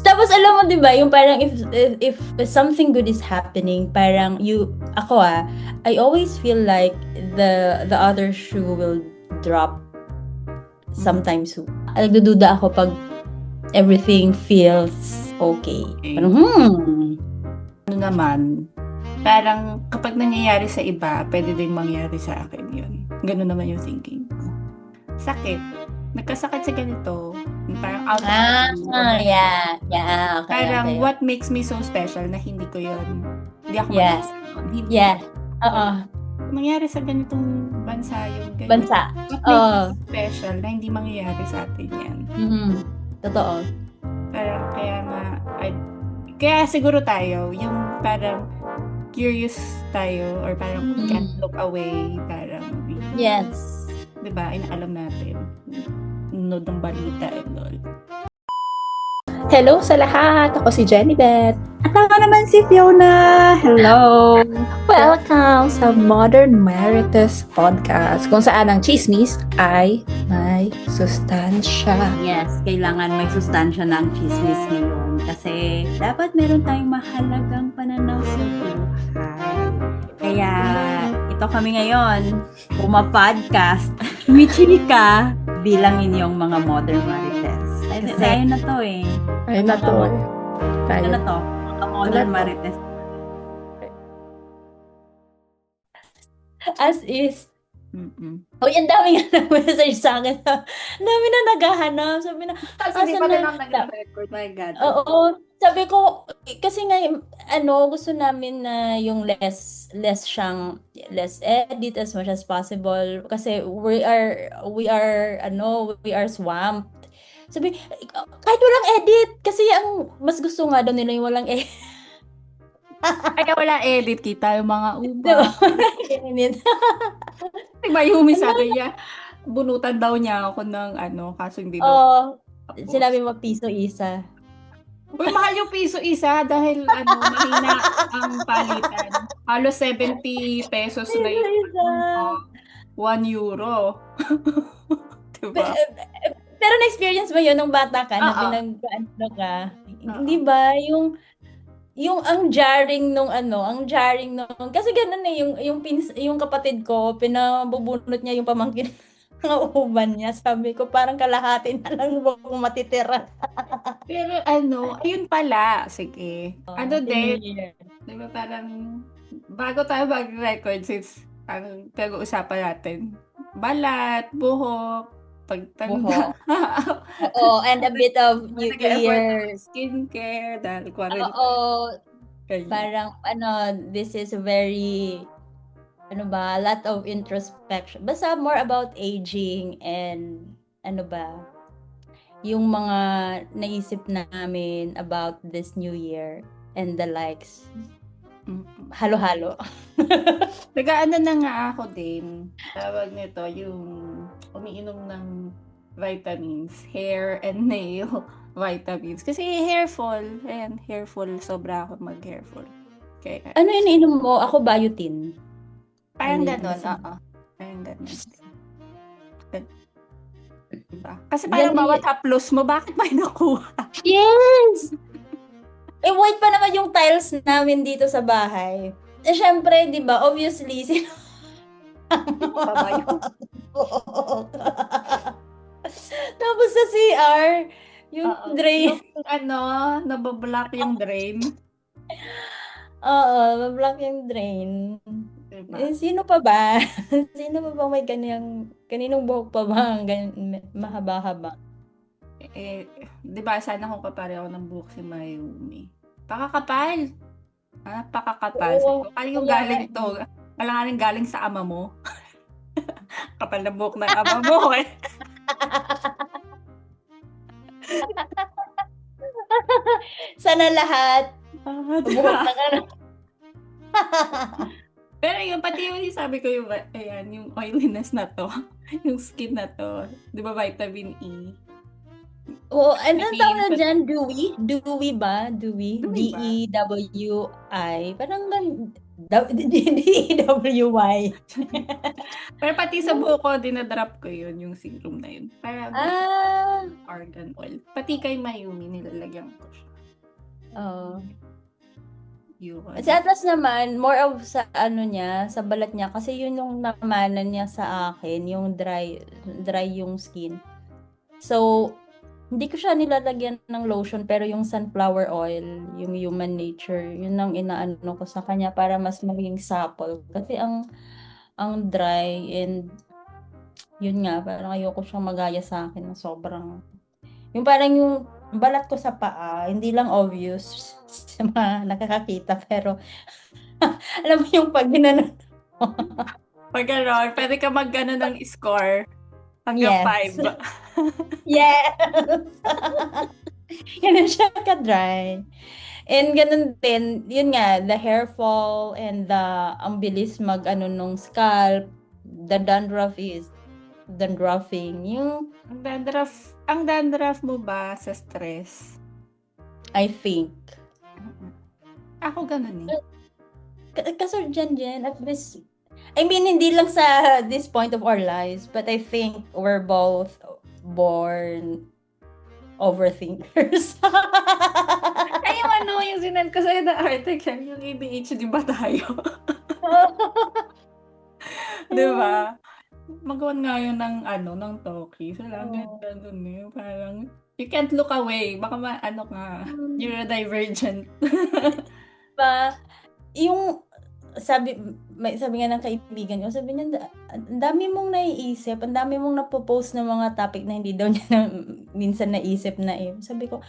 Tapos alam mo 'di ba, yung parang if something good is happening, parang I always feel like the other shoe will drop sometime soon. Nagdududa ako pag everything feels okay. Okay. Parang, Ano naman, parang kapag nangyayari sa iba, pwede din mangyari sa akin yun. Ganun naman yung thinking ko. Sakit. Nagkasakit sa ganito. Parang out of the blue. yeah, Parang okay. what makes me so special na hindi ko yun. Hindi ako Yes, mag-isa nun. Hindi. yeah, oo, Mangyari sa ganitong bansa yung ganyan. bansa. What makes me Oo, so special na hindi mangyayari sa atin yan. totoo. Parang kaya siguro tayo, yung parang curious tayo or parang we can't look away, parang Yes. 'di ba, inaalam natin. Nunod ng balita and all. Hello sa lahat! Ako si Jenny Beth. At ako naman si Fiona. Hello! Welcome sa Modern Marites Podcast, kung saan ang chismis ay may sustansya. Yes, kailangan may sustansya ng chismis ngayon kasi dapat meron tayong mahalagang pananaw sa buhay. Kaya ito kami ngayon, pumapodcast, michika bilang inyong mga modern marites. Tayo na to eh. Ayun na to. Ano na to? Mga modern marites. As is. Uy, ang dami nga nag-message sa akin. Ang dami na naghahanap. Sabi na, Hindi pa rin ako nag-record, my God. Oo. Sabi ko, kasi nga, gusto namin na yung less edit as much as possible. Kasi we are swamped. Sabi, kahit walang edit. Kasi ang mas gusto nga daw nila yung walang edit. Kaya wala edit kita yung mga Diba? Mayumi sa akin niya. Bunutan daw niya ako ng kaso hindi daw. Oo. Sinabi mo piso isa. Uy, mahal yung piso isa dahil mahina ang palitan. Halos 70 pesos na yung 1 euro. Diba? Pero na-experience mo yun nung bata ka na pinag-ano ka? Di ba? Yung ang jarring nung kasi ganun eh yung kapatid ko pinabubunot niya yung pamangkin ng uban niya. Sabi ko parang kalahati na lang kung matitira. Pero ayun pala, sige. Din, di ba parang bago tayo mag-record since ang pag-uusapan natin, balat, buhok, pagtanda. Oo, and a bit of New Year's skincare, dahil quarantine. Oo, parang this is very a lot of introspection. Basta more about aging and yung mga naisip namin about this new year and the likes. Halo-halo. Nag-aano na nga ako din. Tawag nito, yung umiinom ng vitamins, hair and nail vitamins. Kasi hair fall, sobra ako mag-hair fall. Kaya, ano iniinom mo? Ako biotin. Parang ganon, oo. Parang ganon. Diba? Kasi parang bawat haplos mo, bakit may nakuha? Yes! White pa naman yung tiles namin dito sa bahay. Syempre, di ba, obviously, tapos sa CR, yung drain. Yung nabablock yung drain. Oo, mablock yung drain. Diba? Sino pa ba? Sino pa ba may kaninong buhok pa ba mahaba-haba? Di ba, sana kung kapareho ng buhok si Mayumi. Pakakapal! Pakakapal. Yung galing to? Alanganin galing sa ama mo. Kapal na buhok ng ama mo eh. Sana lahat. Buhok na Pero yung pati yung sabi ko yung oiliness na to, yung skin na to, di ba vitamin E? Oo, anong tawag na dyan? Dewy ba? Dewy? D-E-W-I. Parang DEWY. Pero pati sa buko, dinadrop ko yun, yung serum na yun. Parang argan oil. Pati kay Mayumi, nilalagyan ko siya. Yun. Si Atlas naman, more of sa ano niya, sa balat niya. Kasi yun yung namanan niya sa akin, yung dry yung skin. So, hindi ko siya nilalagyan ng lotion, pero yung sunflower oil, yung Human Nature, yun ang inaano ko sa kanya para mas maging supple. Kasi ang dry and yun nga, parang ayoko siyang magaya sa akin na sobrang, yung parang yung balat ko sa paa, hindi lang obvious sa mga nakakakita, pero alam mo yung pag ginanon. Pag gano'n, pwede ka mag-gano ng score hanggang 5. Yes! Ganun siya ka-dry. And ganun din, yun nga, the hair fall and ang bilis mag-ano nung scalp, the dandruffing, yung Ang dandruff mo ba sa stress? I think. Ako ganun eh. Kasi Jen, at this, I mean, hindi lang sa this point of our lives, but I think we're both born overthinkers. Ay, yung sinend ko sa'yo na article, yung ADHD ba tayo? Diba? Magawan nga yun ng talkie. So, ganun eh. Parang, you can't look away. Baka you're a divergent. Yung, sabi nga ng kaibigan ko, sabi niya, ang dami mong naiisip, ang dami mong napopost ng mga topic na hindi daw niya minsan naisip na eh. Sabi ko,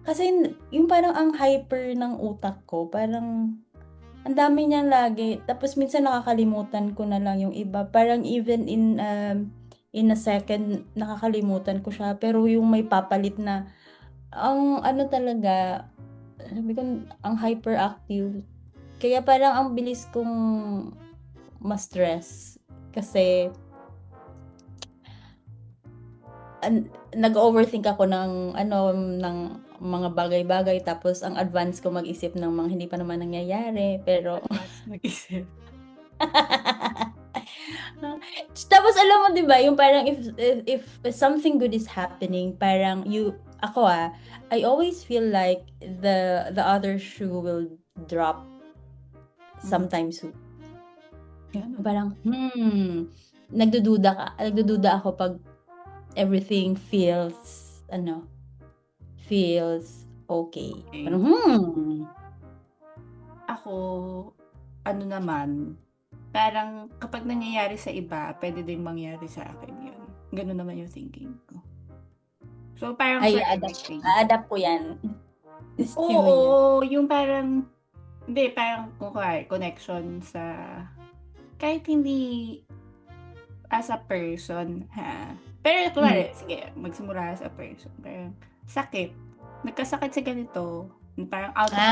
kasi yung parang ang hyper ng utak ko, parang ang dami niyang lagi. Tapos minsan nakakalimutan ko na lang yung iba. Parang even in a second, nakakalimutan ko siya. Pero yung may papalit na, ang ano talaga, sabi ko, ang hyperactive. Kaya parang ang bilis kong ma-stress. Kasi nag-overthink ako ng mga bagay-bagay, tapos ang advance ko mag-isip ng mga hindi pa naman nangyayari, pero Mag-isip. tapos alam mo 'di ba, yung parang if something good is happening, parang I always feel like the other shoe will drop sometime soon. Parang nagdududa ako pag everything feels okay. Parang, Ako, naman, parang kapag nangyayari sa iba, pwede din mangyari sa akin yun. Ganun naman yung thinking ko. So, parang adapt ko yan. Oo, yung parang, connection sa, kahit hindi as a person, ha? Pero, sige, magsimula as a person. Parang, sakit. Nagkasakit sa ganito. Parang out of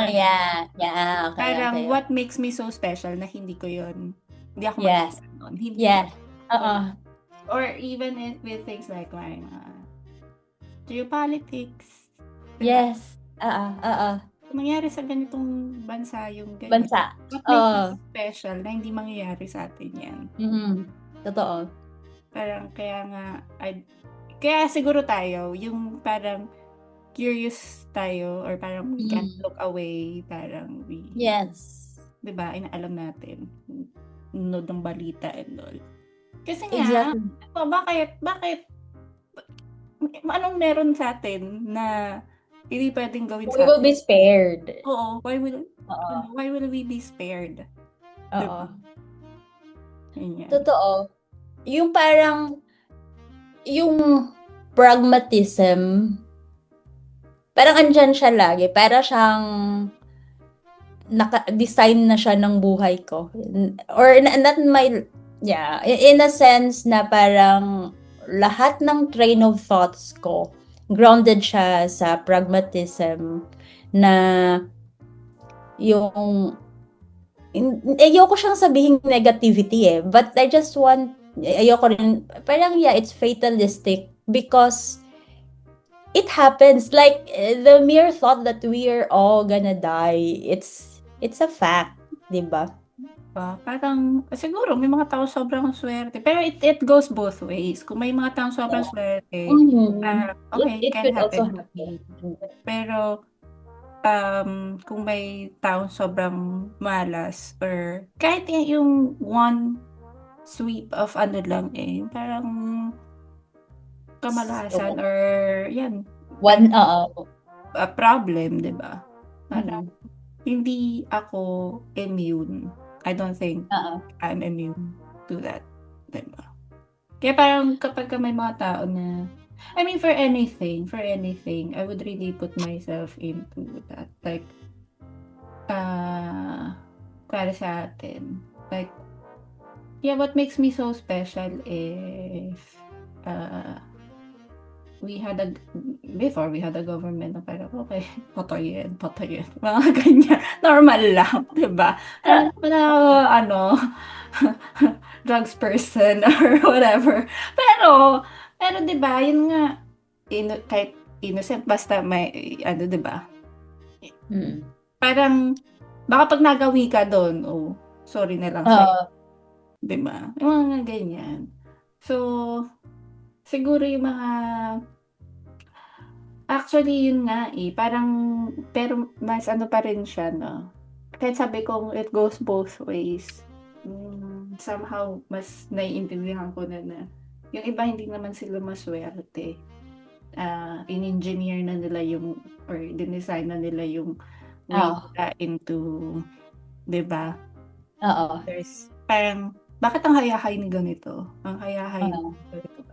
yeah. Okay, parang, what makes me so special na hindi ko yun. Hindi ako nun. Yes. Or even with things like geopolitics. Yes. Mangyari sa ganitong bansa yung ganito. Bansa. What makes it special na hindi mangyayari sa atin yan. Totoo. Parang kaya siguro tayo, yung parang curious tayo or parang we can't look away, parang yes. Diba, inaalam natin. Nunod ng balita and all. Kasi nga, bakit anong meron sa atin na hindi pwedeng gawin sa atin? We will be spared. Oo. Why will we be spared? Oo. Diba? Totoo. Yung parang, yung pragmatism, parang andyan siya lagi. Para siyang naka-design na siya ng buhay ko. Or not in a sense na parang lahat ng train of thoughts ko, grounded siya sa pragmatism na yung ayoko siyang sabihin negativity but I just want, ayoko rin, parang it's fatalistic because it happens, like the mere thought that we are all gonna die, it's a fact. 'di ba? Parang siguro may mga tao sobrang swerte. Pero it goes both ways. Kung may mga taong sobrang Yeah. swerte, okay, It can could also happen to happen. me. Pero kung may taong sobrang malas or kahit yung one sweep of ano lang parang kamalasan or yan, One, a problem, di ba? Parang mm, hindi ako immune. I don't think oo. I'm immune to that. Di ba? Kaya parang kapag may mga tao na, I mean, for anything, I would really put myself into that. Like, para sa atin. Like, yeah, what makes me so special is, before we had a government na parang, okay, patayin. Mga ganyan. Normal lang, di ba? Wala ako, drugs person or whatever. Pero di ba, yun nga, kahit innocent, basta may, di ba? Mm. Parang, baka pag nagawi ka doon, sorry na lang sa'yo. Di ba? Yung mga ganyan. So, siguro yung mga, actually yun nga parang, pero mas pa rin siya, no? Kahit sabi kong it goes both ways. Somehow, mas naiintindihan ko na yung iba hindi naman sila maswerte. In-engineer na nila yung, or dinesign na nila yung way nila into, di ba? Oo. There's, parang, bakit ang hayahay ni ganito? Ang hayahay ni ganito.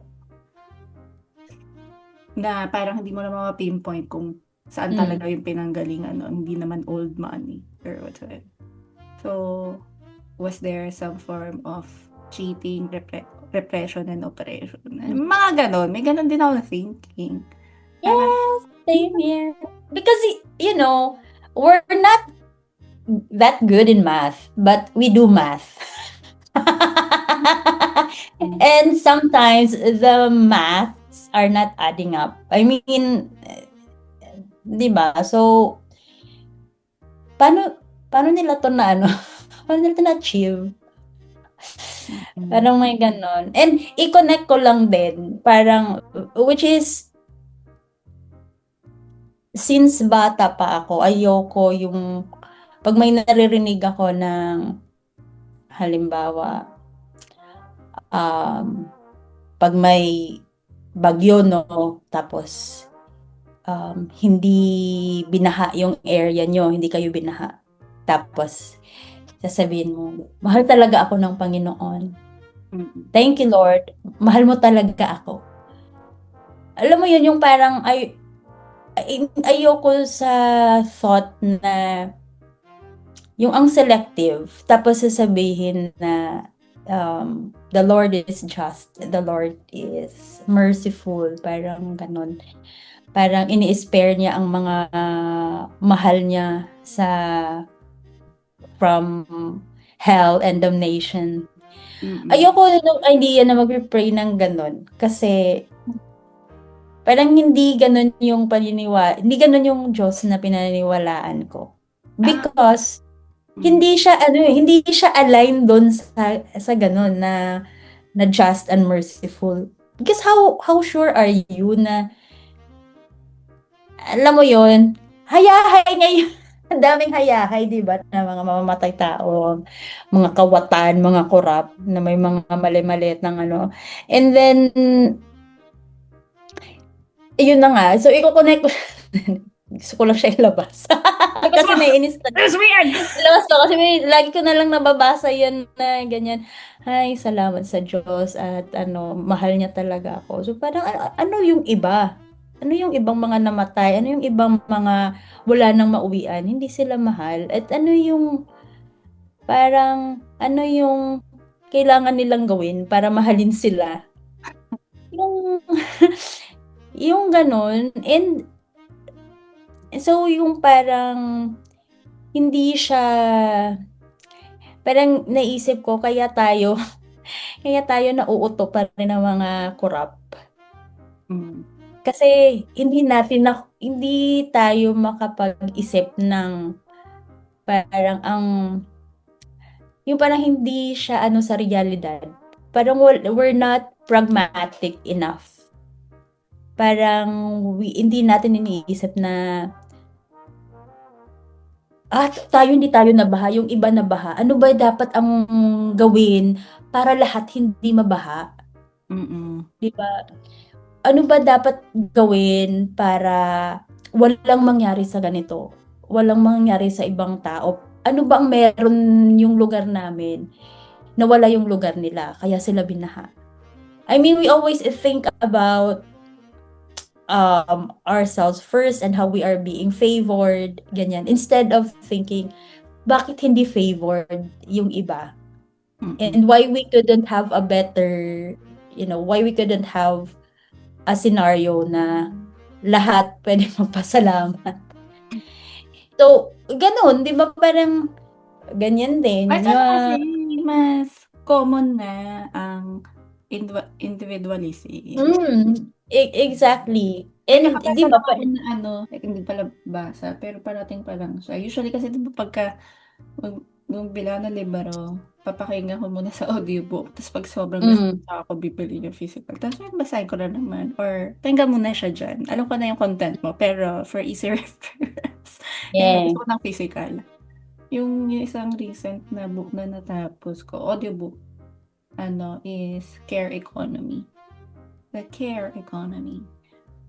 Na parang hindi mo na ma-pinpoint kung saan talaga yung pinanggalingan nun. Hindi naman old money or whatever. So, was there some form of cheating, repression, and oppression? Mga ganon. May ganon din ako thinking. Yes, same here. Because, we're not that good in math, but we do math. And sometimes the maths are not adding up. I mean, di ba? So, paano nila to na paano nila to na-achieve? Parang may ganon. And i-connect ko lang din, parang, which is, since bata pa ako, ayoko yung, pag may naririnig ako ng, halimbawa, pag may bagyo, no, tapos, hindi binaha yung area nyo, hindi kayo binaha. Tapos, sasabihin mo, mahal talaga ako ng Panginoon. Thank you, Lord. Mahal mo talaga ako. Alam mo yun, yung parang, ayoko sa thought na, yung ang selective, tapos sasabihin na, the Lord is just, the Lord is merciful, parang ganun. Parang ini-spare niya ang mga mahal niya from hell and damnation. Ayoko nung idea na mag-pray ng ganun. Kasi parang hindi ganun yung hindi ganun yung Diyos na pinaniniwalaan ko. Because hindi siya aligned doon sa ganun na just and merciful. Because how sure are you na, alam mo yun, hayahay ngayon. Ang daming hayahay, di ba, na mga mamamatay tao, mga kawatan, mga korap, na may mga mali-maliit ng And then, yun na nga. So, i-connect ko. Gusto ko lang siya ilabas. Kasi naiinis na. That's weird! Ilabas ko. Kasi lagi ko na lang nababasa yan na ganyan. Ay, salamat sa Diyos at mahal niya talaga ako. So, parang ano yung iba? Ano yung ibang mga namatay? Ano yung ibang mga wala nang mauwian? Hindi sila mahal. At ano yung parang, ano yung kailangan nilang gawin para mahalin sila? Yung ganun. And so, yung parang hindi siya, parang naisip ko, kaya tayo nauuto pa rin ng mga korap. Kasi hindi tayo makapag-isip ng parang yung parang hindi siya sa realidad. Parang we're not pragmatic enough. Parang hindi natin iniisip na hindi tayo nabaha, yung iba nabaha. Ano ba dapat ang gawin para lahat hindi mabaha? Mm. 'Di ba? Ano ba dapat gawin para walang mangyari sa ganito? Walang mangyari sa ibang tao? Ano ba ang meron yung lugar namin na wala yung lugar nila kaya sila binaha? I mean, we always think about ourselves first and how we are being favored, ganyan. Instead of thinking, bakit hindi favored yung iba? Mm. And why we couldn't have a better, why we couldn't have a scenario na lahat pwede magpasalamat. So, ganun, di ba parang ganyan din. At saka kasi mas common na ang individualism. Exactly. And di ba hindi pala basa, pero parating pa lang siya. Usually kasi di ba pagka nung bila na libro, papakinggan ko muna sa audiobook. Tapos pag sobrang gusto ako, bibili yung physical. Tapos basahin ko na naman. Or tingnan muna siya dyan. Alam ko na yung content mo, pero for easy reference. Gusto ko ng physical. Yung isang recent na book na natapos ko, audiobook, is Care Economy. The Care Economy.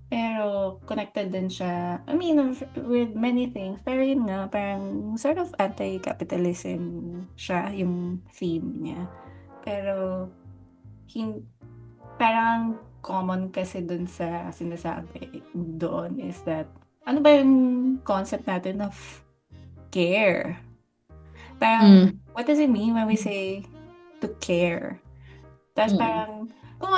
Pero connected din siya, I mean, with many things. Pero yun nga, parang sort of anti-capitalism siya, yung theme niya. Pero parang common kasi dun sa sinasabi doon is that, ano ba yung concept natin of care? Parang, what does it mean when we say to care? Tapos parang, kung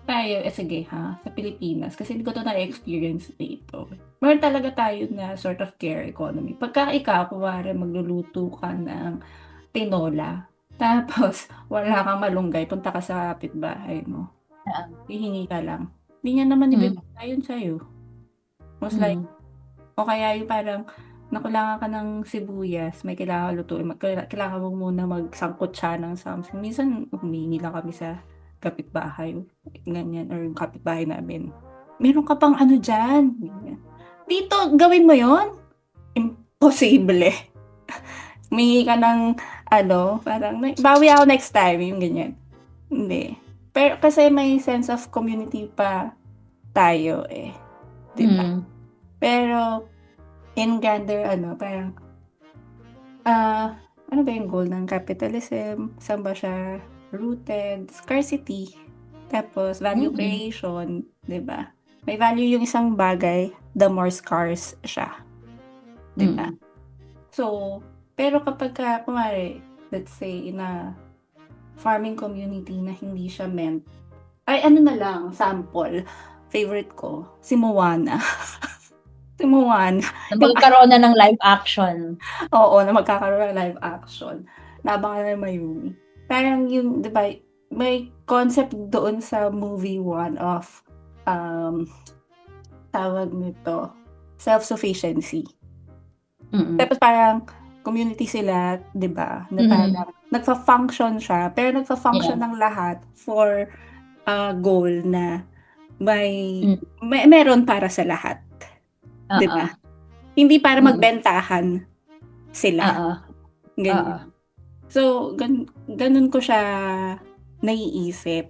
tayo, sige sa Pilipinas, kasi hindi ko ito na-experience dito. Meron talaga tayo na sort of care economy. Pagka ikaw, kuwari magluluto ka ng tinola, tapos wala kang malunggay, punta ka sa kapitbahay mo. Hihingi ka lang. Hindi niya naman ibibigay yun sa'yo. Most like, o kaya yung parang, nakulangan ka ng sibuyas, may kailangan lutuin, kailangan mo muna magsangkot siya ng something. Minsan, humingi lang kami sa kapitbahay, ganyan, or yung kapitbahay namin. Meron ka pang dyan? Dito, gawin mo yon? Imposible. Humingi ka ng, parang, bawi ako next time, yung ganyan. Hindi. Pero kasi may sense of community pa tayo diba? Pero, in grander, parang, ano ba yung goal ng capitalism? Saan ba siya rooted? Scarcity. Tapos, value creation. Diba? May value yung isang bagay, the more scarce siya. Diba? So, pero kapag kumari, let's say, in a farming community na hindi siya meant, na lang, sample, favorite ko, si Moana. Si Moana. Na magkakaroon na ng live action. Oo, na magkakaroon ng live action. Nabangan na Mayumi. Parang yung, di ba, may concept doon sa movie 1 of, tawag nito, self-sufficiency. Tapos parang, community sila, di ba, na parang, nagfa-function siya, pero nagfa-function ng lahat for a goal na meron para sa lahat. Diba? Hindi para magbentahan sila. Ganyan. So, ganun ko siya naiisip.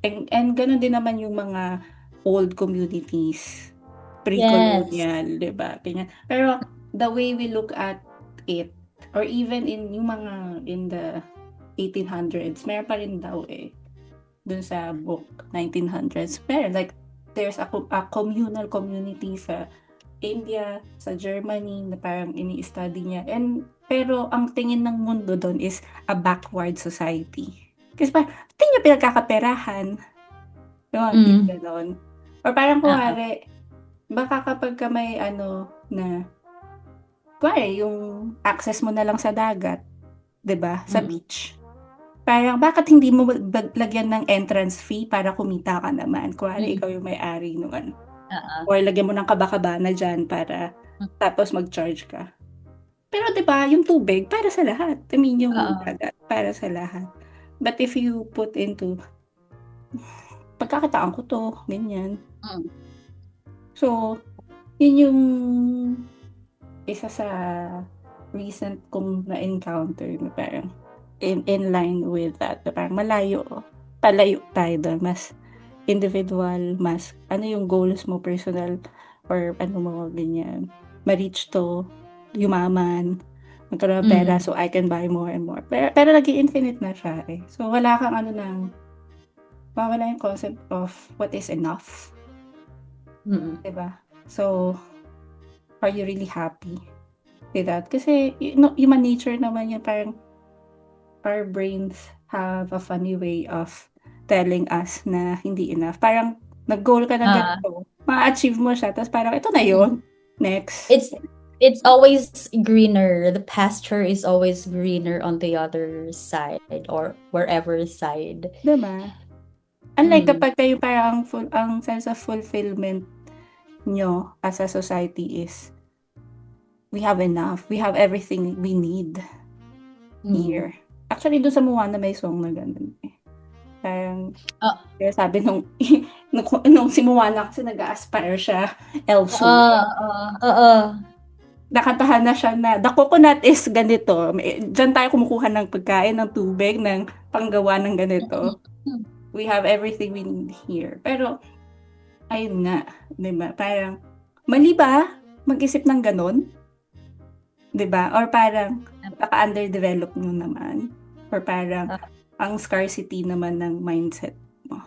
And ganun din naman yung mga old communities, pre-colonial, diba? Ganyan. Pero, the way we look at it, or even in yung mga, in the 1800s, meron pa rin daw dun sa book, 1900s. Pero, like, there's a communal community sa India, sa Germany, na parang ini-study niya. Pero ang tingin ng mundo doon is a backward society. Kasi parang, tingin niya pinagkakaperahan. Gano'n. Or parang kuwari, baka kapag ka may na, kuwari, yung access mo na lang sa dagat, 'di ba, sa beach. Parang, bakit hindi mo lagyan ng entrance fee para kumita ka naman? Kuwari, ikaw yung may-ari nung or lagyan mo ng kabakabana dyan para tapos mag-charge ka. Pero 'di ba, yung tubig para sa lahat. I mean, yung Oo. dagat para sa lahat. But if you put into, pagkakitaan ko 'to, ganyan. Mm. So, yun yung isa sa recent kong na-encounter na parang in line with that. Na parang palayo tayo doon. Mas individual, mas ano yung goals mo, personal, or ano mo, ganyan. Ma-reach to, yumaman, magkaroon ng pera so I can buy more and more. Pero nag-i-infinite na siya eh. So wala kang wala yung concept of what is enough. Diba? So, are you really happy with that? Kasi human nature naman yan, parang our brains have a funny way of telling us na hindi enough. Parang nag-goal ka na ganito, ma-achieve mo siya, tapos parang ito na yun. Next. It's always greener. The pasture is always greener on the other side or wherever side. Diba? Unlike kapag kayo parang ang sense of fulfillment nyo as a society is we have enough. We have everything we need here. Actually, doon sa Moana may song na ganun eh. Parang, kaya sabi nung si Moana kasi nag-aspire siya elsewhere. Nakantahan na siya na, the coconut is ganito. Diyan tayo kumukuha ng pagkain, ng tubig, ng panggawa ng ganito. We have everything we need here. Pero, ayun nga, diba? Parang, mali ba mag-isip ng ganun? Diba? Or parang, baka-underdevelop nyo naman. Or parang, ang scarcity naman ng mindset mo.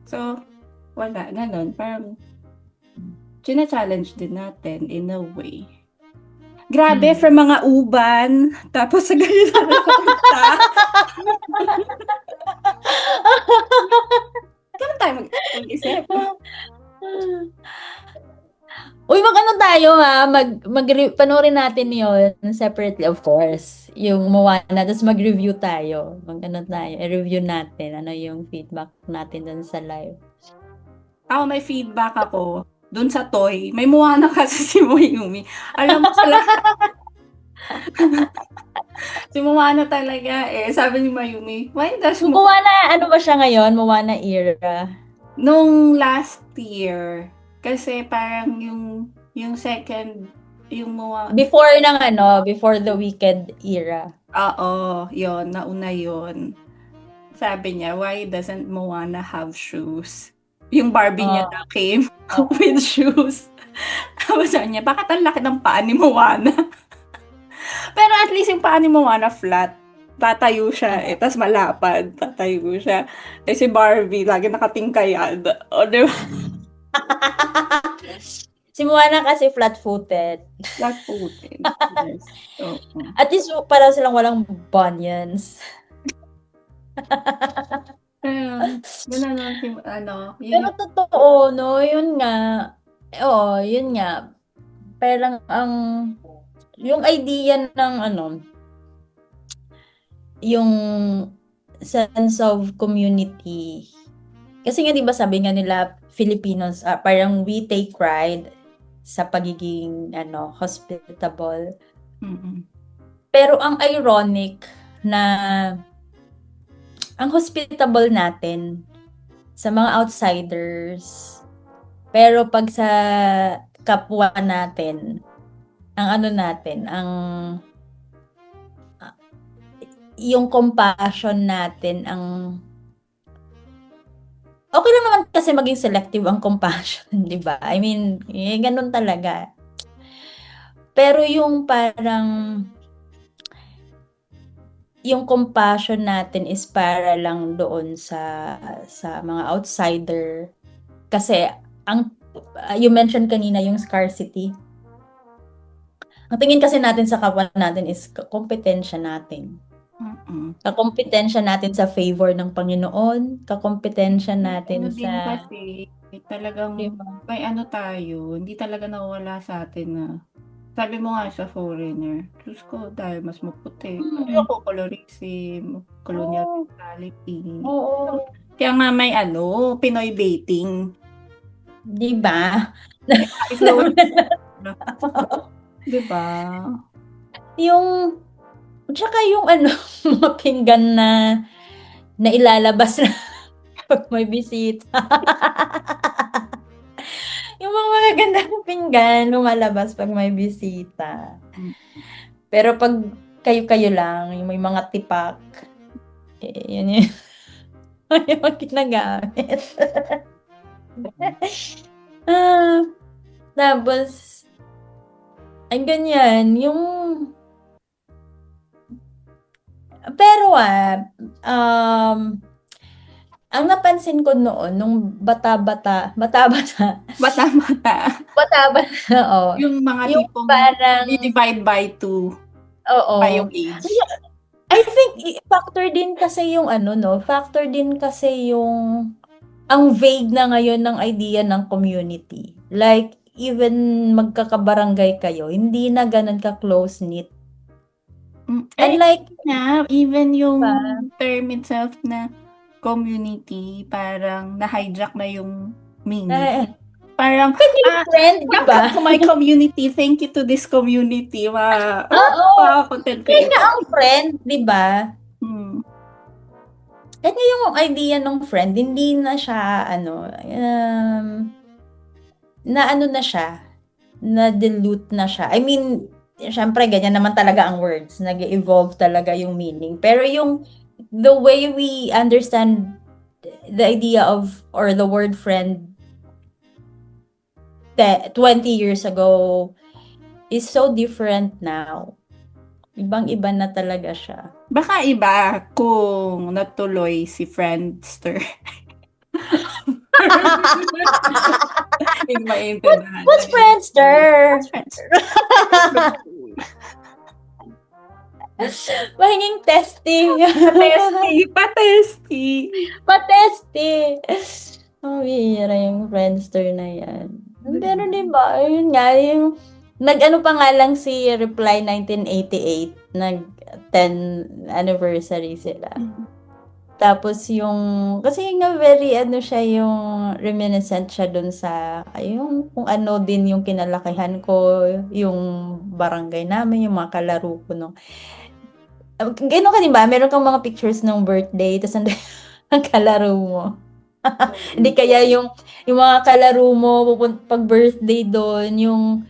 So, wala. Ganun. Parang, china-challenge din natin in a way. Grabe, from mga uban, tapos sa ganito na salita. Kailan tayo mag-isip? Uy, mag-ano tayo ha? Panoorin natin yon separately, of course. Yung Moana, tapos mag-review tayo. Mag-ano tayo, i-review natin. Ano yung feedback natin dun sa live. May feedback ako. Doon sa toy. May Moana kasi si Mayumi. Alam mo sa lahat. Si Moana talaga eh. Sabi ni Mayumi, why does Moana, ano ba siya ngayon? Moana era? Nung last year, kasi parang yung second, yung Moana. Before the Wicked era. Oo, yon, nauna yon. Sabi niya, why doesn't Moana have shoes? Yung Barbie niya na came with shoes. Tapos sabi niya, bakit ang laki ng paa ni Moana? Pero at least yung paa ni Moana flat. Tatayo siya eh. Tapos malapad. Tatayo siya. Eh si Barbie, lagi nakatingkayad. O, diba? Si Moana kasi flat-footed. Flat-footed. Yes. At least para silang walang bunions. Pero totoo, no? Yun nga. Oo, yun nga. Parang yung idea ng yung sense of community. Kasi nga 'di ba sabi nga nila Filipinos, parang we take pride sa pagiging hospitable. Pero ang ironic na ang hospitable natin sa mga outsiders, pero pag sa kapwa natin, yung compassion natin, okay lang naman kasi maging selective ang compassion, di ba? I mean, ganun talaga. Pero yung parang yung compassion natin is para lang doon sa mga outsider. Kasi you mentioned kanina yung scarcity. Ang tingin kasi natin sa kapwa natin is kompetensya natin. Kakompetensya natin sa favor ng Panginoon, kakompetensya natin sa kasi talagang may tayo, hindi talaga nawala sa atin na sabi mo nga sa foreigner, Diyos ko, dahil mas maputi. Ako, colorism, colonial mentality. Kaya nga may Pinoy baiting. Diba? Diba? Tsaka yung mga pinggan na ilalabas na pag may bisita. Yung mga magagandang pinggan lumalabas pag may bisita. Pero pag kayo-kayo lang, yung may mga tipak, yun yung ginagamit. Tapos, ang ganyan, pero ang napansin ko noon, nung bata-bata, oo. Yung mga Yung tipong parang, divide by 2 oo. by yung age. I think, factor din kasi yung ang vague na ngayon ng idea ng community. Like, even magkakabarangay kayo, hindi na ganun ka-close-knit. Unlike, even yung term itself na community, parang na-hijack na yung meaning. Parang, friend, diba? Welcome to my community. Thank you to this community. Content creator. Kaya ang friend, diba? Kanya yung idea ng friend, hindi na siya, na siya, na-dilute na siya. I mean, syempre, ganyan naman talaga ang words. Nag-evolve talaga yung meaning. Pero the way we understand the idea of, or the word friend 20 years ago is so different now. Ibang-iba na talaga siya. Baka iba kung natuloy si Friendster. What's Friendster? Mahinging testing. Patesti. Oh, hira yung Friendster na yan. Pero diba, yun nga, yung nag-ano pa nga lang si Reply 1988, nag-10 anniversary sila. Tapos kasi nga very siya yung reminiscent siya dun sa, yung kung ano din yung kinalakihan ko, yung barangay namin, yung mga kalaro ko nung. Gano'n ka diba? Meron kang mga pictures ng birthday, tapos ang kalaro mo. Hindi kaya yung mga kalaro mo, pag birthday doon, yung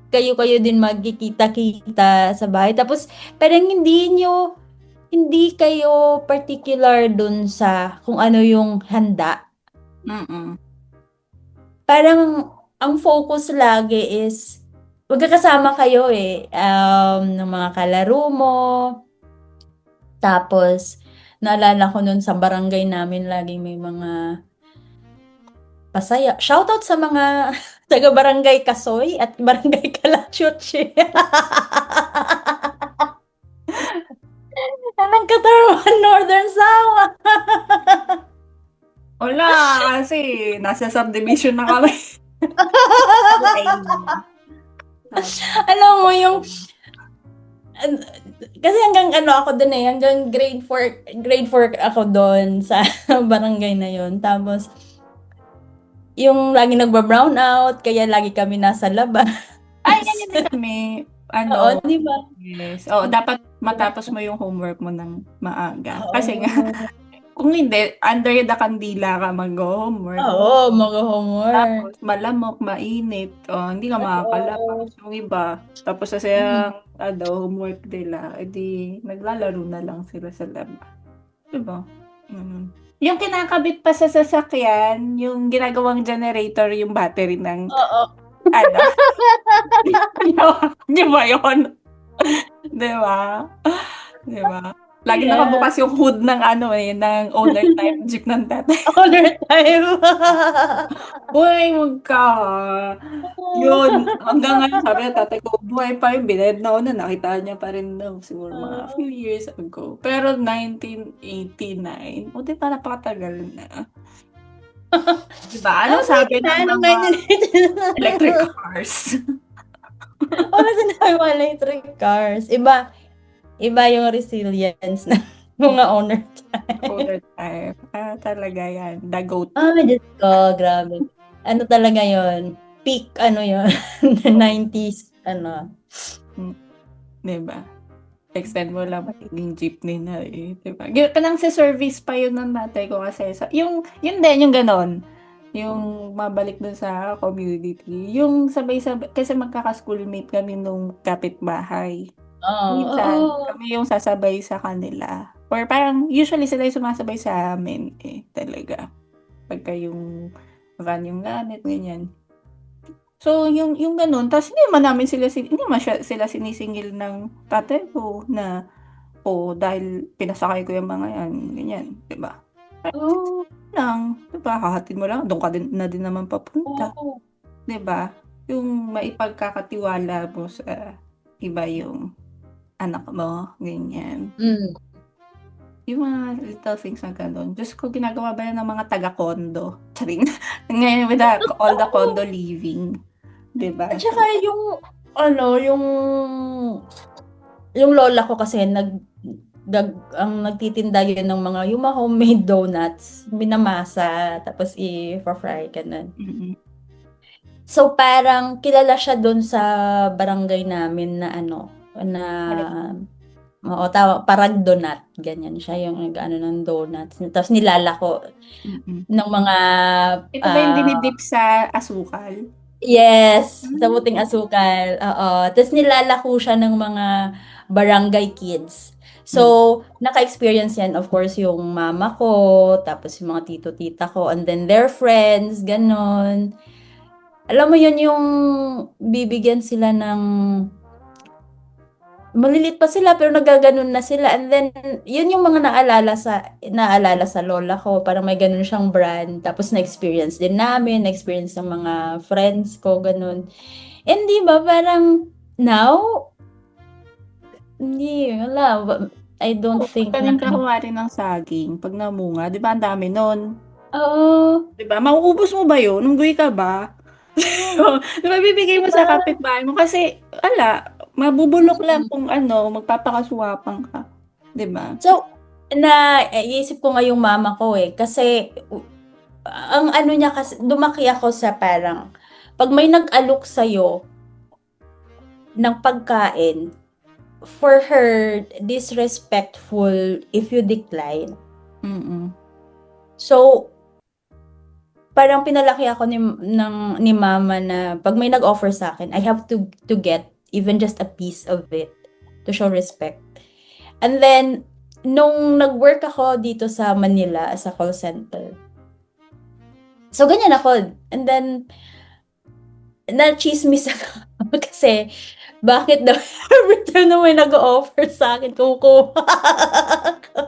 kayo din magkikita-kita sa bahay. Tapos, parang hindi kayo particular dun sa kung ano yung handa. Parang, ang focus lagi is, magkakasama kayo ng mga kalaro mo. Tapos, naalala ko nun sa barangay namin, laging may mga pasaya. Shoutout sa mga taga-barangay Kasoy at barangay Kalachuchi. Anong Katarman, Northern Sama. Wala, kasi nasa subdivision na kami. Alam mo yung kasi hanggang ako doon hanggang grade 4 ako doon sa barangay na yon. Tapos yung lagi nagba-brown out, kaya lagi kami nasa labas. Ay, ganyan din kami. Oo, di ba? Yes. Dapat matapos mo yung homework mo ng maaga. Kasi nga, kung hindi, under the kandila ka mag-homework. Oo, mag-homework. Tapos, malamok, mainit. Hindi ka makakalabas. Yung iba. Tapos, sasayang homework nila. Edi, naglalaro na lang sila sa labas. Diba? Yung kinakabit pa sa sasakyan, yung ginagawang generator, yung battery ng... Oo. Di ba yun? Di ba? Lagi nakabukas yung hood ng ng owner type jeep ng tatay. Owner type. Uy, magka. Yun. Hanggang ngayon, sabi ng tatay ko, buhay pa yung bined na una. Nakita niya pa rin daw. Siguro mga few years ago. Pero 1989. Di ba napakatagal na? Diba? Anong sabi ng mga electric cars? Wala sinabi mga electric cars. Iba yung resilience na mga owner type. Owner type. Talaga yan. The goat. Diyos ko, grabe. Ano talaga yon? Peak, yun? 90s ano. Diba? Extend mo lang magiging jeepney na eh. Diba? Kanang sa service pa yun ng tatay ko kasi. Yun din, yung ganon. Yung mabalik dun sa community. Yung sabay-sabay, kasi magkaka-schoolmate kami nung kapitbahay. Minsan, kami yung sasabay sa kanila. Or parang, usually sila yung sumasabay sa amin eh, talaga. Pagka yung van yung gamit, ganyan. So, yung ganun, tapos hindi naman sila sinisingil ng tatay ko na, dahil pinasakay ko yung mga yan, ganyan, diba? Lang, diba, hahatid mo lang, doon ka din naman papunta. Diba? Yung maipagkakatiwala mo sa iba yung anak mo, ganyan. Yung mga little things na gano'n. Diyos ko, ginagawa ba yan ng mga taga-condo? Charing. Ngayon, with all the condo living. Diba? At saka yung lola ko kasi ang nagtitinda yun ng mga yung mga homemade donuts, minamasa, tapos i-fry, ganun. So, parang kilala siya doon sa barangay namin na parag donut. Ganyan siya yung nag-ano ng donuts. Tapos nilalako ng mga... Ito ba yung dinidip sa asukal? Yes, sa puting asukal. Oo. Tapos nilalako siya ng mga barangay kids. So, naka-experience yan, of course, yung mama ko, tapos yung mga tito-tita ko, and then their friends, ganon. Alam mo yun, yung bibigyan sila ng malilit pa sila pero nagaganon na sila, and then yun yung mga naalala sa lola ko, parang may ganun siyang brand, tapos na-experience din namin, na-experience ng mga friends ko, ganun. And di ba parang now, hindi, wala, I don't think Tanim ka kumari ng saging, pag namunga, di ba ang dami nun? Oo. Di ba, mauubos mo ba yun? Nunggoy ka ba? Di ba, bibigay mo sa kapitbahay mo kasi, mabubulok lang kung magpapakaswapang ka. Diba? So, iisip ko nga yung mama ko kasi, ang ano niya kasi, lumaki ako sa parang, pag may nag-alok sa'yo ng pagkain, for her, disrespectful if you decline. So, parang pinalaki ako ni mama na pag may nag-offer sa akin, I have to get even just a piece of it to show respect. And then, nung nag-work ako dito sa Manila as a call center, so ganyan ako. And then, na-chismis ako kasi bakit daw every time na may nag-offer sa akin, kukuha ako.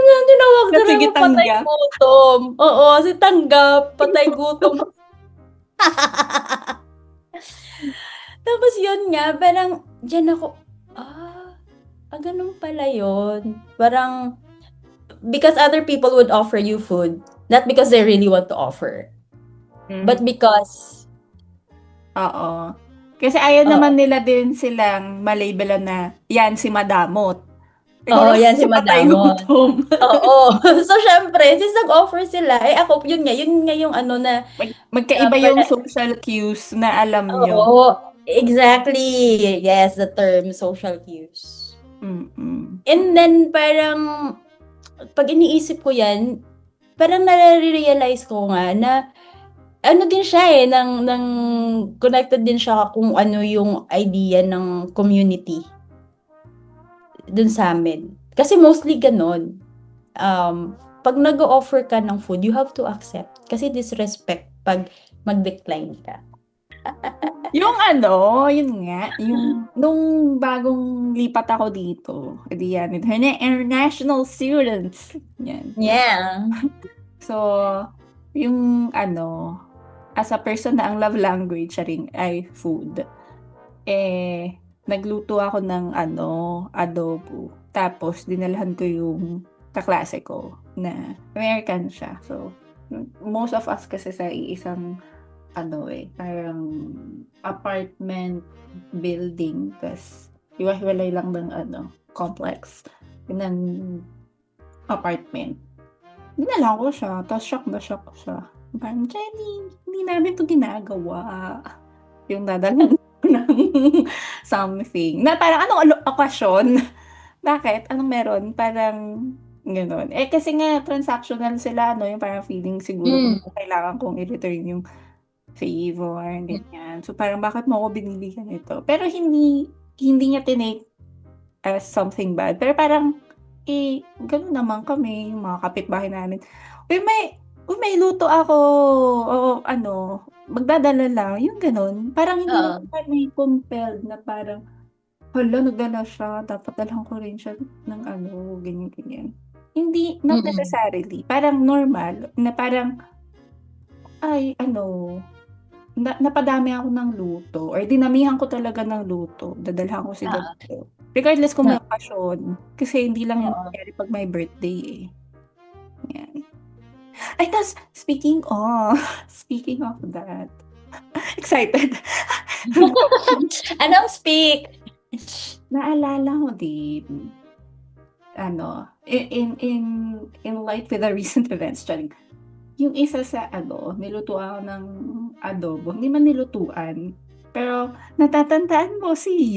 Tinawag na rin mo patay gutom. Oo, si tanggap, patay gutom. Tapos yun nga, parang dyan ako, ganun pala yun. Parang, because other people would offer you food, not because they really want to offer, but because... Oo. Kasi ayaw naman nila din silang malabelan na, yan si Madamot. Oo, yan si Madamot. Oo. So, syempre, since nag-offer sila, ako, yun nga yung na... Magkaiba yung social cues na alam nyo. Oo, exactly. Yes, the term social cues. And then, parang, pag iniisip ko yan, parang nare-realize ko nga na, din siya ng connected din siya kung ano yung idea ng community dun sa amin. Kasi mostly ganon. Pag nag-offer ka ng food, you have to accept. Kasi disrespect pag mag-decline ka. Yung yun nga, yung nung bagong lipat ako dito, yan, international students. Yan. Yeah. So, yung as a person na ang love language rin ay food. Nagluto ako ng adobo. Tapos, dinalhan ko yung kaklase ko na American siya. So, most of us kasi sa isang parang apartment building, tapos hiwa-hiwalay lang ng complex ng apartment. Dinala ko siya, tapos shock siya. Parang, Jenny, hindi namin to ginagawa. yung dadalhan ng something. Na parang anong okasyon? Bakit? Anong meron? Parang gano'n. Eh, kasi nga transactional sila, no? Yung parang feeling siguro Mm. kailangan kong i-return yung favor, ganyan. So, parang bakit mo ako binibigyan ito? Pero hindi niya tinake as something bad. Pero parang, gano'n naman kami, yung mga kapitbahay namin. Uy, may luto ako. O, magdadala lang. Yung gano'n. Parang hindi Oo. naman may compelled na parang, hala, nagdala siya. Dapat dalhan ko rin siya ng ganyan. Hindi, not Mm. necessarily. Parang normal, na parang, ay, napadami ako ng luto or dinamihan ko talaga ng luto, dadalhan ko si Oo. ganito. Regardless kung may Oo. okasyon, kasi hindi lang yung Oo. nangyayari pag may birthday, yan. Ay ta's speaking of that, excited. Anong speak? Naalala ko din, in light with the recent events, charing. Yung isa sa nilutuan ako ng adobo, hindi man nilutuan, pero natatandaan mo si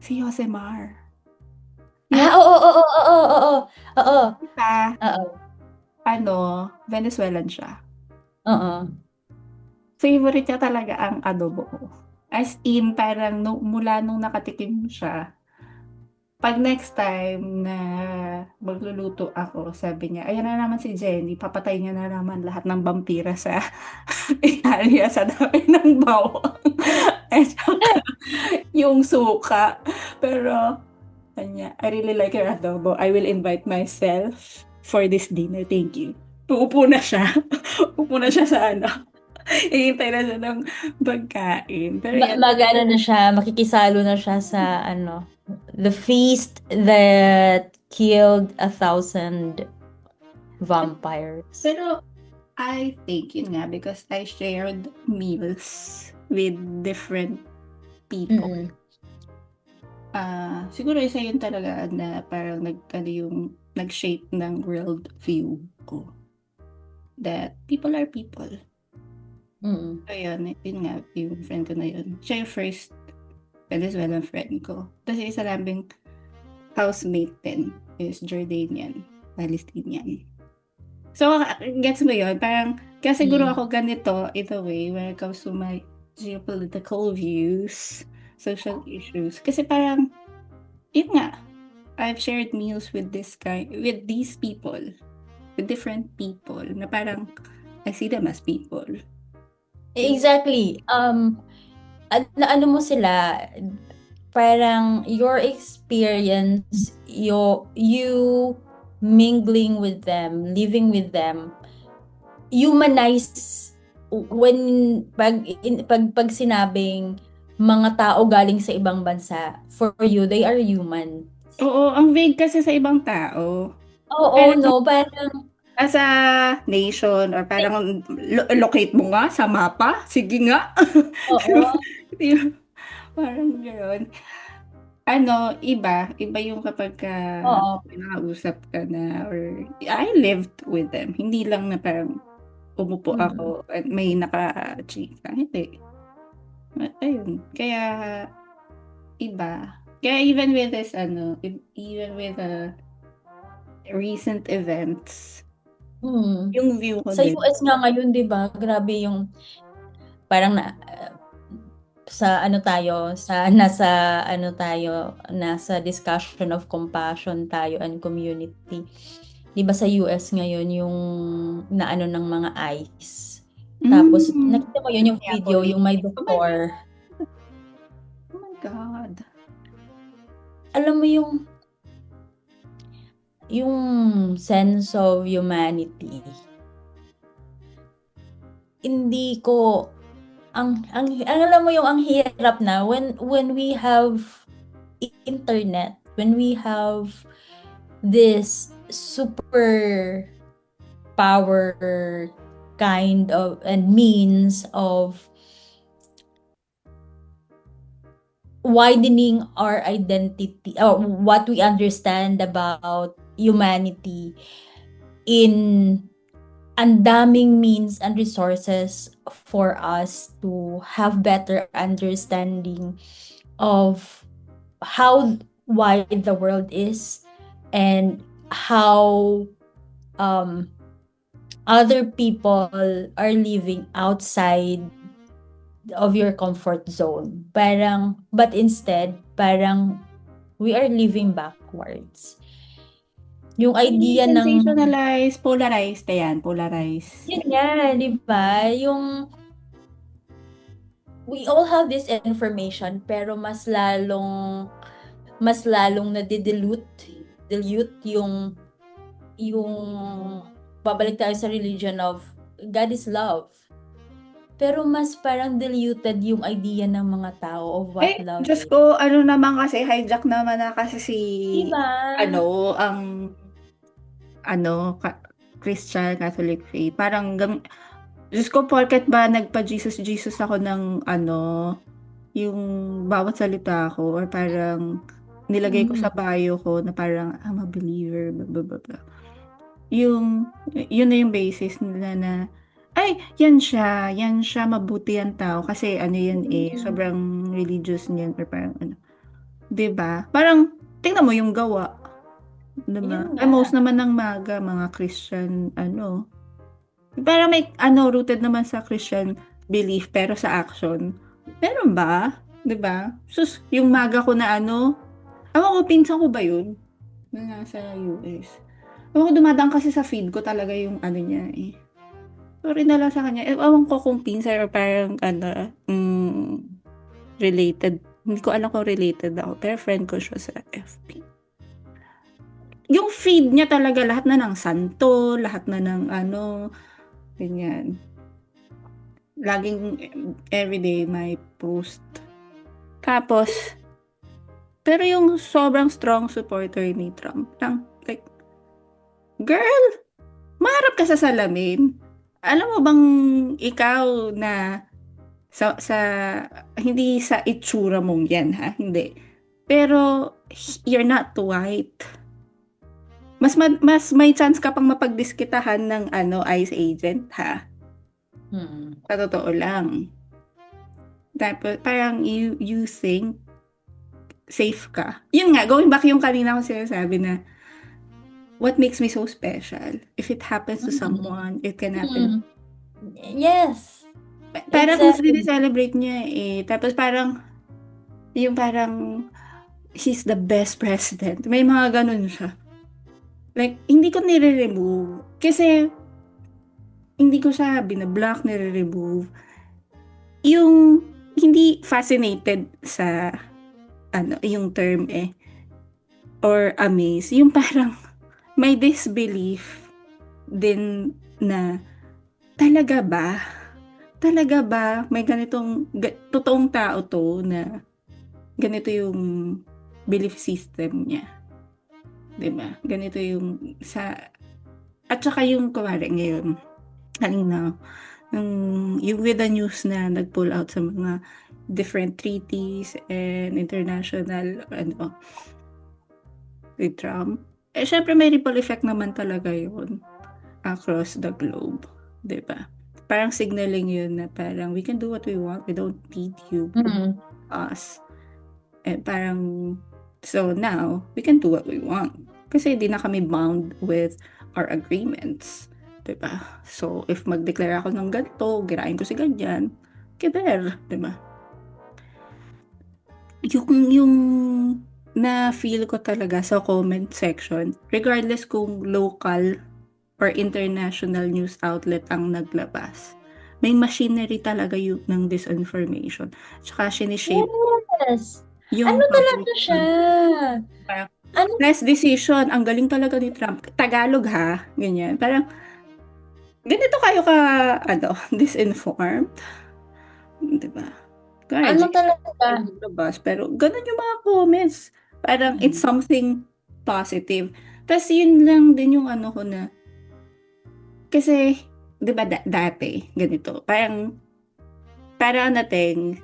Josemar? Ah, Yung oo, oo, oo, oo, oo. iba, Oo. Venezuelan siya. Oo. Favorite niya talaga ang adobo ko. As in, parang mula nung nakatikim siya, pag next time na magluluto ako, sabi niya, ayan na naman si Jenny, papatay niya na naman lahat ng vampira sa Italia sa dami ng bawang. At saka, yung suka. Pero, kanya, I really like your adobo. I will invite myself for this dinner. Thank you. Uupo na siya. Uupo na siya sa Hihintay na siya ng pagkain. Pero yan, Mag-ano na siya, makikisalo na siya sa the feast that killed 1,000 vampires. pero I think yun nga because I shared meals with different people. Mm-mm. Siguro isa yun talaga na parang yung nag-shape ng world view ko. That people are people. Mm-mm. So yun nga, yung friend ko na yun. Siya yung first Venezuelan friend ko. Tapos isa naming housemate din is Jordanian, Palestinian. So, gets mo yun? Parang, kaya siguro ako ganito, in a way, when it comes to my geopolitical views, social issues. Kasi parang, yun nga, I've shared meals with with these people, with different people, na parang, I see them as people. Exactly. Ano mo sila, parang your experience, you mingling with them, living with them, humanize when pag sinabing mga tao galing sa ibang bansa, for you, they are human. Oo, ang vague kasi sa ibang tao. Oo, no, parang As a nation or parang locate mo nga sa mapa, sige nga. oo. Parang gano'n. Iba yung kapag Oo. nakausap ka na or I lived with them. Hindi lang na parang umupo Mm. ako at may naka-chika. Hindi. Ayun. Kaya iba. Kaya even with this even with recent events, yung view ko Sa din. US nga ngayon, 'di ba? Grabe yung parang nasa discussion of compassion tayo and community. 'Di ba sa US ngayon yung naano ng mga ICE. Tapos nakita mo yun yung video, yung may doktor. Oh my God. Alam mo yung sense of humanity. Hindi ko alam mo yung ang hirap na when we have internet, when we have this super power kind of and means of widening our identity or what we understand about humanity in ang daming means and resources for us to have better understanding of how wide the world is and how other people are living outside of your comfort zone. But instead, we are living backwards. Yung idea ng... Sensationalized, polarized, ayan, polarized. Yun nga, di ba? We all have this information, pero mas lalong dilute yung babalik tayo sa religion of God is love. Pero mas parang diluted yung idea ng mga tao of what love Diyos is. ko, ano naman kasi, hijack naman na kasi si, Diba? Christian Catholic faith. Parang, Diyos ko, porket ba nagpa-Jesus ako ng, yung bawat salita ko, or parang, nilagay ko sa bio ko na parang, I'm a believer, blah, blah, blah, blah. Yun na yung basis nila na, ay, yan siya, mabuti yan tao. Kasi yan sobrang religious niyan, or parang diba? Parang, tingnan mo yung gawa. Diba? Most naman ng mga Christian, parang may, rooted naman sa Christian belief, pero sa action. Meron ba? Diba? Sus, yung maga ko na ko, pinsan ko ba yun? Na nasa US. Ako dumadaan kasi sa feed ko talaga yung niya eh. Sorry na lang sa kanya. Ewan ko kung pinsan or parang related. Hindi ko alam kung related ako. Pero friend ko siya sa FB. Yung feed niya talaga lahat na ng santo, lahat na ng ganyan. Laging everyday may post. Tapos, pero yung sobrang strong supporter ni Trump, like, girl, maharap ka sa salamin. Alam mo bang ikaw na sa hindi sa itsura mong yan, ha? Hindi. Pero you're not white. Mas may chance ka pang mapagdiskitahan ng ICE agent, ha? Sa totoo lang. Tapos parang you think safe ka. Yun nga, going back yung kanina ko sinasabi na what makes me so special? If it happens to someone, it can happen. Yes. Parang exactly. Celebrate niya eh. Tapos parang he's the best president. May mga ganun siya. Like, hindi ko nire-remove. Kasi hindi ko siya binablock, nire-remove. Yung hindi fascinated sa yung term or amaze. Yung parang may disbelief din na talaga ba may ganitong totoong tao to na ganito yung belief system niya, diba? Ganito yung at saka yung kumari ngayon kanina yung with the news na nag-pull out sa mga different treaties and international with Trump. Syempre may ripple effect naman talaga yun across the globe, diba? Parang signaling yun na parang we can do what we want, we don't need you, us. And parang, so now, we can do what we want. Kasi di na kami bound with our agreements, diba? So, if mag-declare ako ng ganito, girain ko si ganyan, kiber, diba? Yung na-feel ko talaga sa comment section, regardless kung local or international news outlet ang naglabas, may machinery talaga yung ng disinformation. Tsaka sinishape. Yes! Yung talaga siya? Last decision, ang galing talaga ni Trump. Tagalog ha, ganyan. Parang, ganito kayo ka, disinformed. Diba? Ano talaga? Pero, ganun yung mga comments. Parang, it's something positive. Tapos, yun lang din yung ko na, kasi, di ba dati, ganito, parang nating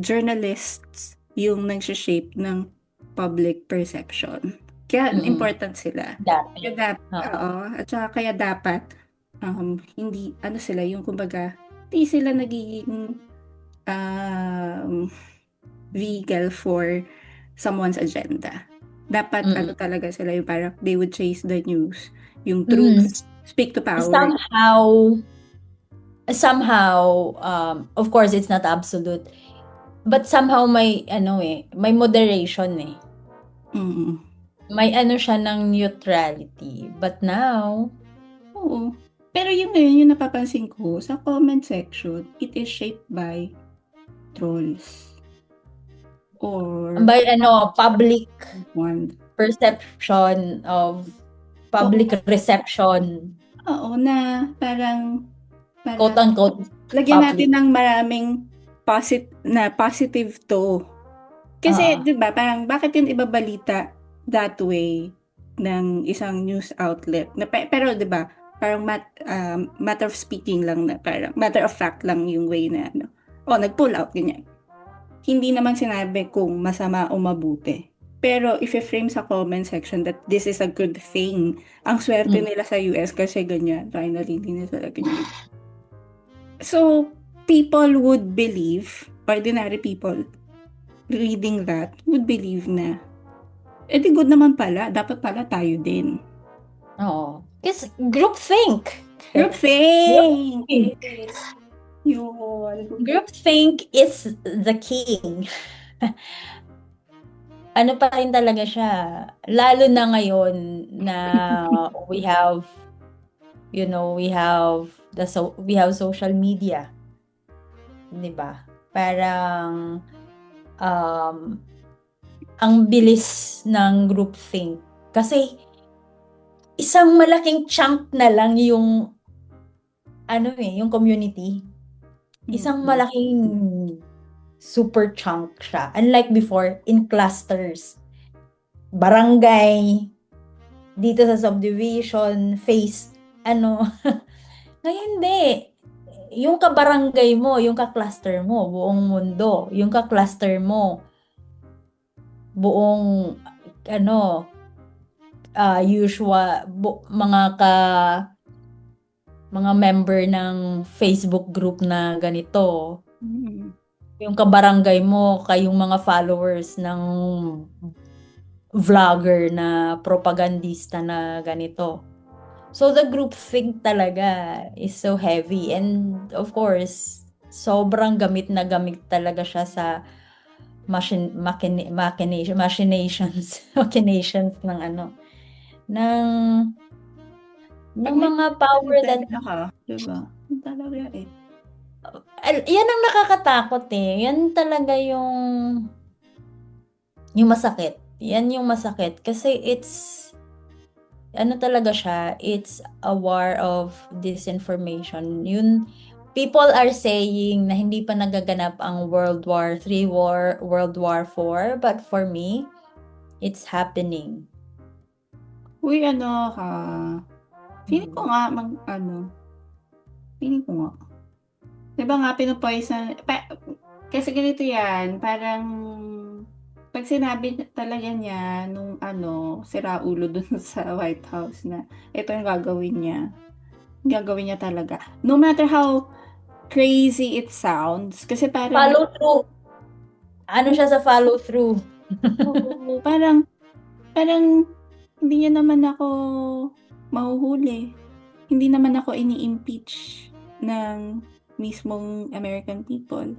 journalists yung nagsha-shape ng public perception. Kaya important sila. Dati. At saka kaya dapat hindi, ano sila, yung kumbaga, hindi sila nagiging vehicle for someone's agenda. Dapat, ano talaga sila, yung parang they would chase the news, yung truth, speak to power. Somehow, of course, it's not absolute. But somehow may moderation eh. Mm. May ano siya ng neutrality. But now, Oo. Pero yun ngayon, yung napapansin ko, sa comment section, it is shaped by trolls. Or by public one. perception of public reception. Oo, na parang Quote-unquote lagyan public. natin ng maraming positive to. Kasi, di ba, parang bakit yun ibabalita that way ng isang news outlet? Pero, di ba, parang matter of speaking lang na, parang matter of fact lang yung way na, nag-pull out, ganyan. Hindi naman sinabi kung masama o mabuti. Pero if you frame sa comment section that this is a good thing, ang swerte nila sa US kasi ganyan, finally, hindi na sila ganyan. So, people would believe, ordinary people, reading that, would believe na, di good naman pala, dapat pala tayo din. Oo. Kasi groupthink. Groupthink! Groupthink is the king. Ano pa rin talaga siya. Lalo na ngayon na we have social media. 'Di ba? Parang ang bilis ng groupthink kasi isang malaking chunk na lang yung yung community. Isang malaking super chunk siya. Unlike before, in clusters. Barangay, dito sa subdivision, Ngayon hindi. Yung kabarangay mo, yung ka-cluster mo, buong mundo. Yung ka-cluster mo, buong, mga member ng Facebook group na ganito. Yung kabarangay mo, kayong mga followers ng vlogger na propagandista na ganito. So the groupthink talaga is so heavy, and of course, sobrang gamit na gamit talaga siya sa machinations ng mga power that diba? Talaga eh. Yan ang nakakatakot eh. Yan talaga yung masakit. Yan yung masakit kasi talaga siya, it's a war of disinformation. People are saying na hindi pa nagaganap ang World War III, World War IV, but for me, it's happening. Uy, feeling ko nga, diba nga, pinupoison, kasi ganito yan, parang, pag sinabi talaga niya, nung sira ulo dun sa White House na, ito yung gagawin niya talaga. No matter how crazy it sounds, kasi parang, follow through. Ano siya sa follow through? parang, hindi niya naman ako mahuhuli. Hindi naman ako ini-impeach ng mismong American people.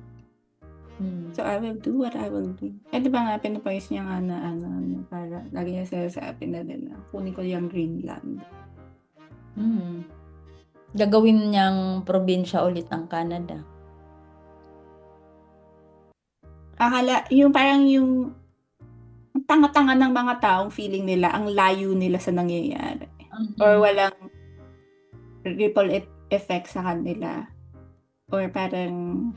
So, I will do what I will do. Diba nga, pinupoise niya nga na para lagi niya sinasabi na din na kunin ko yung Greenland. Gagawin niyang probinsya ulit ang Canada. Yung parang yung tanga-tanga ng mga taong feeling nila, ang layo nila sa nangyayari. Or walang ripple effect sa kanila. Or parang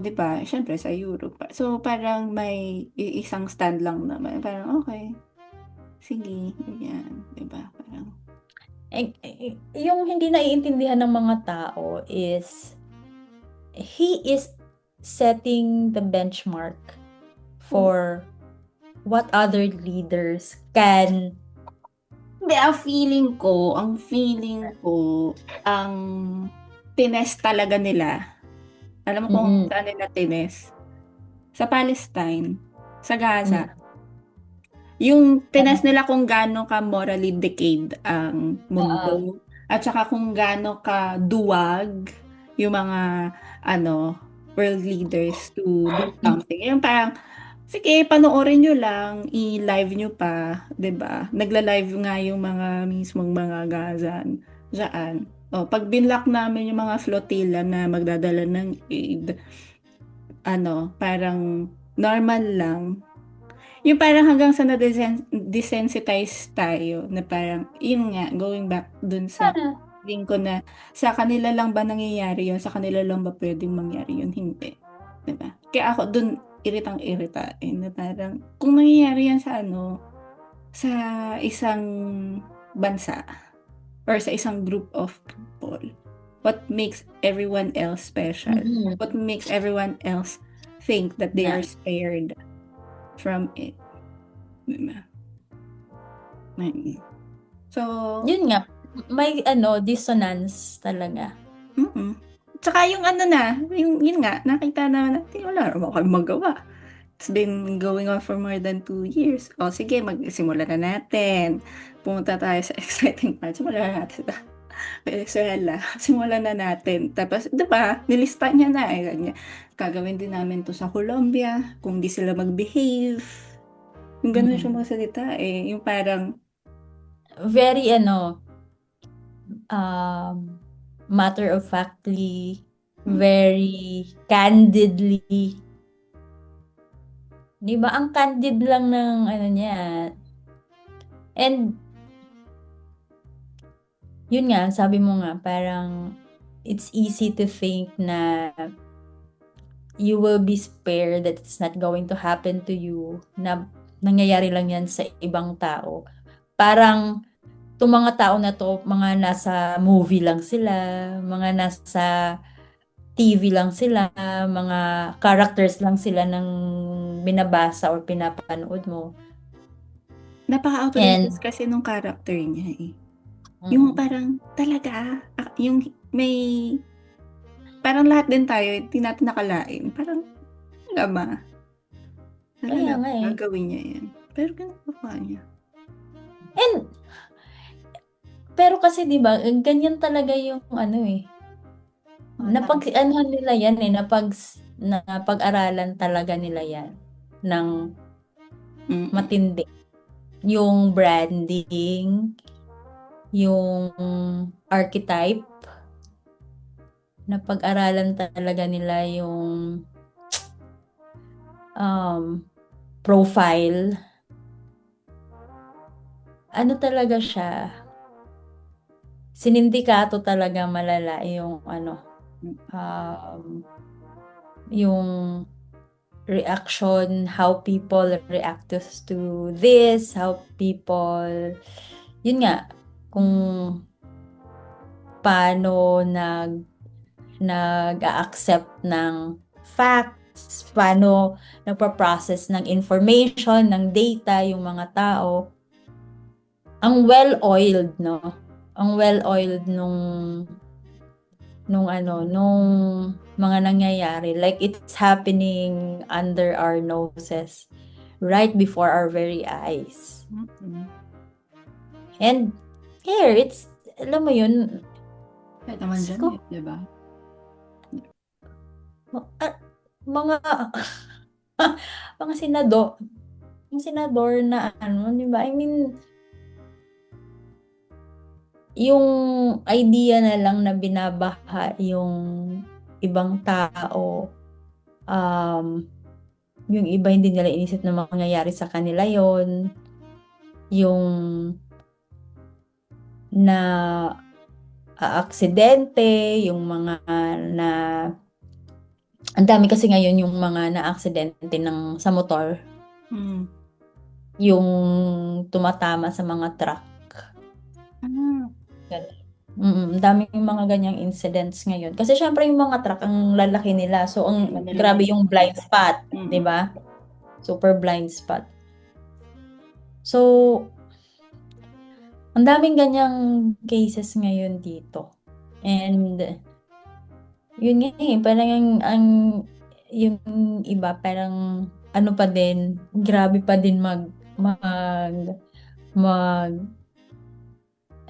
diba? Siyempre, sa Europe. So, parang may isang stand lang naman. Parang, okay. Sige, yan. Diba? Parang yung hindi naiintindihan ng mga tao is he is setting the benchmark for what other leaders can Hindi, ang feeling ko, ang tines talaga nila. Alam mo kung saan nila tines? Sa Palestine, sa Gaza. Yung tines nila kung gaano ka morally decayed ang mundo. At saka kung gaano ka duwag yung mga world leaders to do something. Yung parang, sige, panoorin nyo lang, i-live nyo pa, 'di ba? Nagla-live nga yung mga mismong mga Gazan diyan. O, pag binlock namin yung mga flotilla na magdadala ng aid, parang normal lang. Yung parang hanggang sa na-desensitize tayo na parang, yun nga, going back dun sa feeling ko na sa kanila lang ba nangyayari yun? Sa kanila lang ba pwedeng mangyari yun? Hindi. Diba? Kaya ako dun iritang-irita na parang kung nangyayari yan sa isang bansa or sa isang group of people, what makes everyone else special? What makes everyone else think that they are spared from it? Diba? So, yun nga, may dissonance talaga. Tsaka yung yun nga, nakita naman natin, wala naman kami magawa. It's been going on for more than 2 years. O sige, magsimula na natin. Pumunta tayo sa exciting part. Simulan na natin. Venezuela. Simulan na natin. Tapos, diba, nilista niya na. Gagawin din namin to sa Colombia. Kung di sila mag-behave. Yung ganun siya magsalita Yung parang, very matter of factly, very candidly. Di ba? Ang candid lang ng niya. And yun nga, sabi mo nga, parang it's easy to think na you will be spared, that it's not going to happen to you, na nangyayari lang yan sa ibang tao. Parang itong mga tao na to, mga nasa movie lang sila, mga nasa TV lang sila, mga characters lang sila ng binabasa or pinapanood mo. Napaka-outrageous kasi nung character niya Yung parang talaga, yung may parang lahat din tayo, hindi natin nakalain. Parang, ba? Kaya nga gagawin niya yan. Pero ginagawa niya. And, pero kasi diba, ganyan talaga yung napag-anuhan nila yan napag-aralan talaga nila yan ng matindi. Yung branding, yung archetype, napag-aralan talaga nila yung profile. Ano talaga siya? Sinindikato talaga malala yung yung reaction, how people react to this, how people, yun nga, kung paano nag-accept ng facts, paano nagpa-process ng information, ng data, yung mga tao. Ang well-oiled, no? Ang well-oiled nung mga nangyayari. Like, it's happening under our noses, right before our very eyes. And here, it's, alam mo yun, kahit naman dyan diba? Mga senador na diba? I mean, yung idea na lang na binabaha yung ibang tao, yung iba hindi nila inisip na mangyayari sa kanila yon, yung na aksidente, yung mga na ang dami kasi ngayon yung mga na-aksidente sa motor. Yung tumatama sa mga truck. Daming mga ganyang incidents ngayon. Kasi syempre yung mga truck, ang lalaki nila. So, grabe yung blind spot. Diba? Super blind spot. So, Ang daming ganyang cases ngayon dito. And yun nga parang yung iba parang ano pa din, grabe pa din mag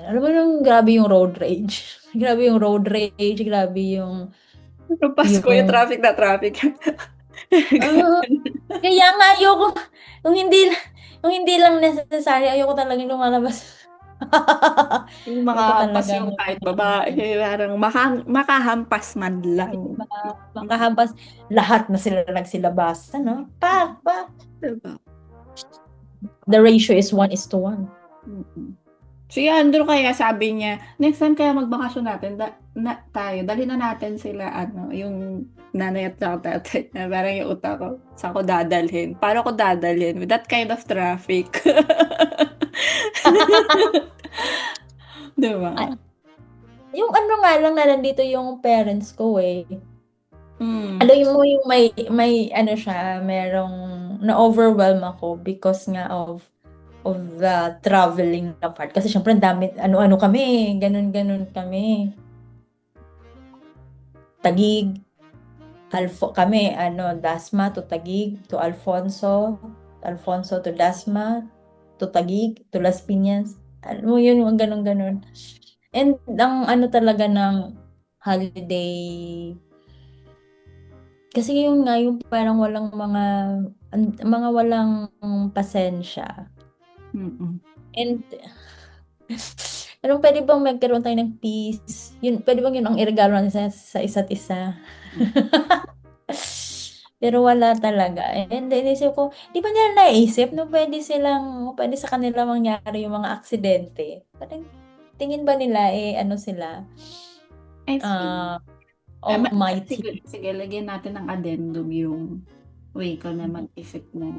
alam mo yung grabe yung road rage. Grabe yung road rage, grabe yung Yung Pasko, yung traffic na traffic. Kaya nga ayoko, kung hindi lang necessary, ayoko talagang lumalabas. Yung mga hampas yung kahit babae, parang makahampas man lang. Makahampas, lahat na sila nagsilabasan, no? Pak! Diba? The ratio is 1:1. So yan, doon kaya sabi niya, next time kaya magbakasyon natin, tayo, dalhin na natin sila, yung nanay at tatay, na parang yung utak ko, saan ko dadalhin? Paano ko dadalhin? With that kind of traffic. Diba? Yung ano nga lang na nandito yung parents ko eh. Alam mo yung may ano siya, merong na-overwhelm ako because nga of the traveling na part. Kasi syempre dami, ano-ano kami, ganun kami. Taguig, kami, Dasma to Taguig, to Alfonso to Dasma, to Taguig, to Las Piñas. Alam mo yun, yung ganun. And ang ano talaga ng holiday, kasi yung nga, yung parang walang mga walang pasensya. And pero pwede bang magkaroon tayo ng peace? Pwede bang yun ang iregalo natin sa isa't isa? Pero wala talaga. And inisip ko, di ba nila naisip na pwede sa kanila mangyari yung mga aksidente? Parang tingin ba nila ano sila? Almighty. Sige, lagyan natin ng addendum yung way ko na mag-isip na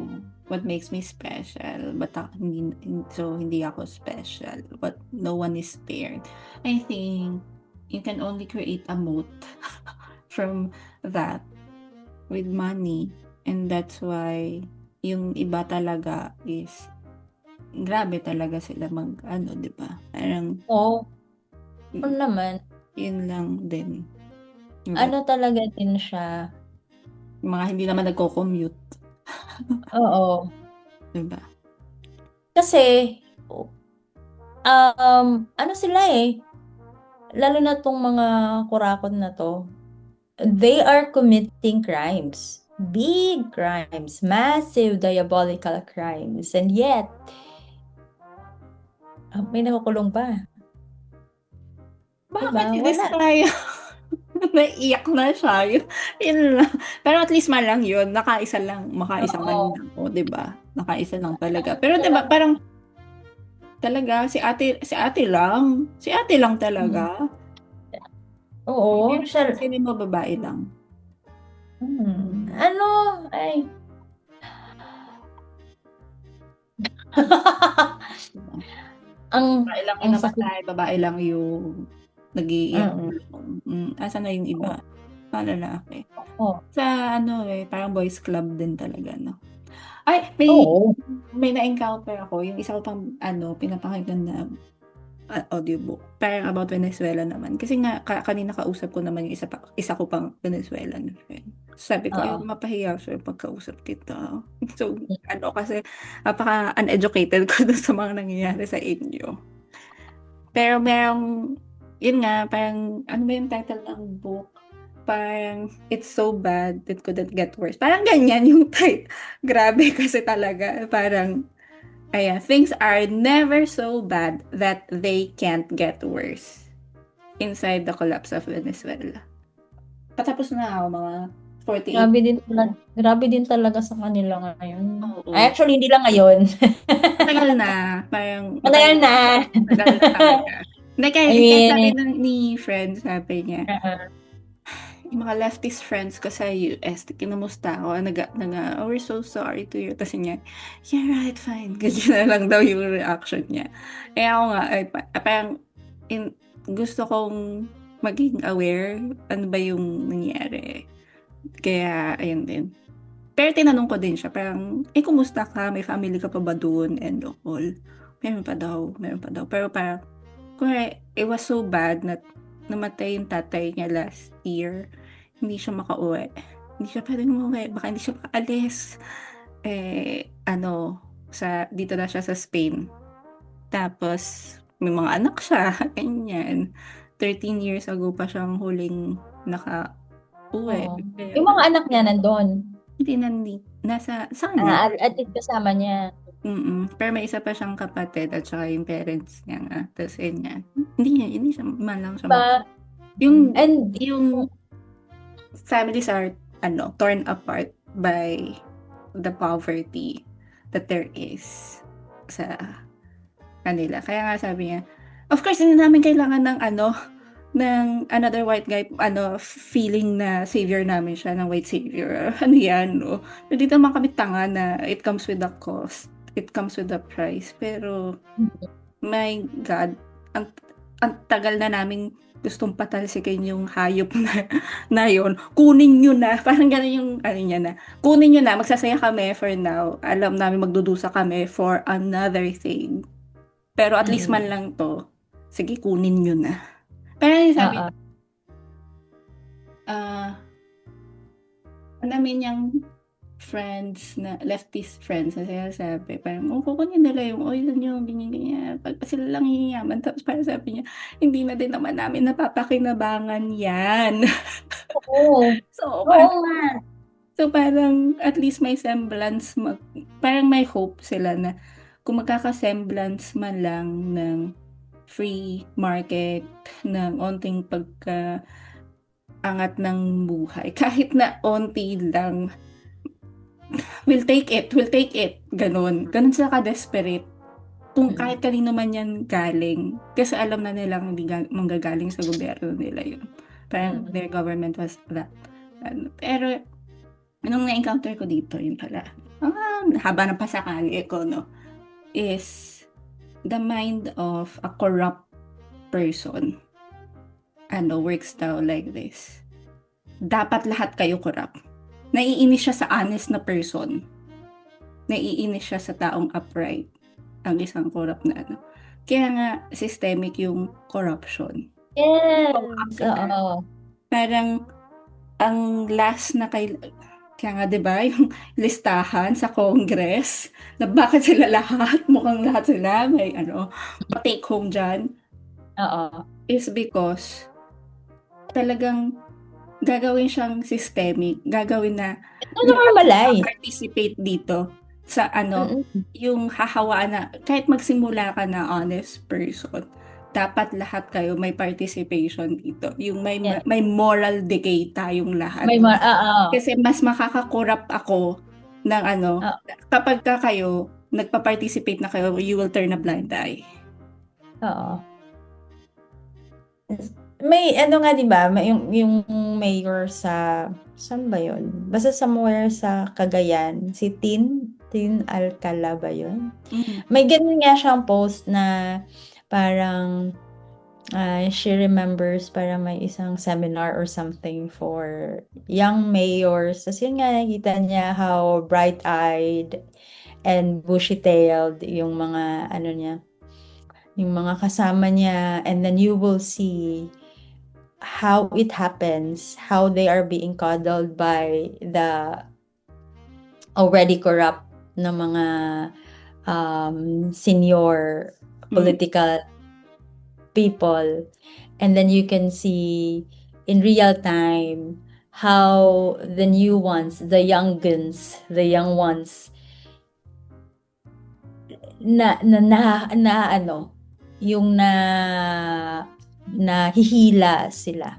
what makes me special, but hindi ako special, but no one is spared. I think you can only create a moat from that with money, and that's why yung iba talaga is grabe talaga sila di ba? Parang naman. Yun lang din. Ano talaga din siya? Mga hindi naman nagko-commute. Oo. Diba? Kasi, ano sila lalo na tong mga kurakot na to, they are committing crimes. Big crimes. Massive, diabolical crimes. And yet, may nakukulong pa. Bakit tayo? Naiyak na siya. Yun lang. Pero at least man lang yun. Makaisa man lang. O, diba? Nakaisa lang talaga. Pero diba, parang talaga, si ate lang. Si ate lang talaga. Oo. Sino mo babae lang? Babae lang yung nag-iiyak. Asa na yung iba? Lalaki. Sa parang boys club din talaga, no? Ay, may na-encounter ako. Yung isa ko pang pinapakinggan na audiobook. Parang about Venezuela naman. Kasi nga, kanina kausap ko naman yung isa ko pang Venezuelan friend. Sabi ko, ay, mapahiya siya pagkausap kita. So, kasi napaka-uneducated ko dun sa mga nangyayari sa inyo. Pero merong, yun nga, parang, ano ba yung title ng book? Parang, it's so bad, it couldn't get worse. Parang ganyan yung type. Grabe kasi talaga. Parang, things are never so bad that they can't get worse. Inside the collapse of Venezuela. Patapos na ako, mga 48. Grabe din talaga sa kanila ngayon. Actually, hindi lang ngayon. Matagal na. Parang, matagal na talaga. Kaya sabi ni friend, sabi niya, yung mga leftist friends ko sa US, kinamusta ako, we're so sorry to you. Tapos niya, yeah, right, fine. Ganyan na lang daw yung reaction niya. Kaya ako nga, parang, gusto kong maging aware, ano ba yung nangyari. Kaya, ayun din. Pero tinanong ko din siya, parang, kumusta ka? May family ka pa ba doon? And all. Meron pa daw. Pero parang, it was so bad na namatay yung tatay niya last year. Hindi siya makauwi. Hindi siya pwedeng umuwi. Baka hindi siya makaalis. Dito na siya sa Spain. Tapos, may mga anak siya. Ganyan. 13 years ago pa siyang huling nakauwi. Oo. Yung mga anak niya nandun. Hindi nasa sa kanya. At kasama niya. Pero may isa pa siyang kapatid at saka yung parents niya nga. Tapos yun nga. Hindi siya man lang siya. Yung families are torn apart by the poverty that there is sa kanila. Kaya nga sabi niya, of course, hindi namin kailangan ng another white guy, feeling na savior namin siya, ng white savior. Ano yan, no? Hindi naman kami tanga na it comes with a cost. It comes with a price. Pero, my God, ang tagal na namin gustong patalsikin yung hayop na yun. Kunin nyo na. Parang gano'n yung, niya na. Kunin nyo na. Magsasaya kami for now. Alam namin magdudusa kami for another thing. Pero at least man lang to. Sige, kunin nyo na. Pero yung sabi, ang dami niyang friends na leftist friends na sinasabi, parang kukunin nila yung oil nyo, ganyan. Pag sila lang hiyaman, tapos parang sabi niya, hindi na din naman namin napapakinabangan yan. Oo. So parang at least may semblance, parang may hope sila na kung magkakasemblance man lang ng free market, ng onting pagka-angat ng buhay, kahit na onti lang, we'll take it, ganun sila ka-desperate, kung kahit kanino man yan galing, kasi alam na nilang hindi manggagaling sa gobyerno nila yun, parang their government was that. Pero nung na-encounter ko dito, yun pala, haba ng pasakali ko, no, is the mind of a corrupt person works daw like this. Dapat lahat kayo corrupt. Naiinis siya sa honest na person. Naiinis siya sa taong upright. Ang isang corrupt na Kaya nga, systemic yung corruption. Yes. Parang, ang last na kaya nga, diba, yung listahan sa Congress, na bakit sila lahat, mukhang lahat sila, may pa-take home dyan, is because talagang gagawin siyang systemic, gagawin na participate dito sa yung hahawaan na, kahit magsimula ka na honest person, dapat lahat kayo may participation dito. Yung may moral decay tayong lahat. Kasi mas makaka-corrupt ako ng kapag kayo nagpa-participate na kayo, you will turn a blind eye. May nga, di ba? Yung mayor saan ba yun? Basta somewhere sa Cagayan, si Tin Alcala ba yun? May ganun nga siyang post na parang she remembers parang may isang seminar or something for young mayors. Tapos yun nga, nakita niya how bright-eyed and bushy-tailed yung mga niya, yung mga kasama niya, and then you will see how it happens, how they are being coddled by the already corrupt na mga senior political people, and then you can see in real time how the new ones, the young ones yung nahihila sila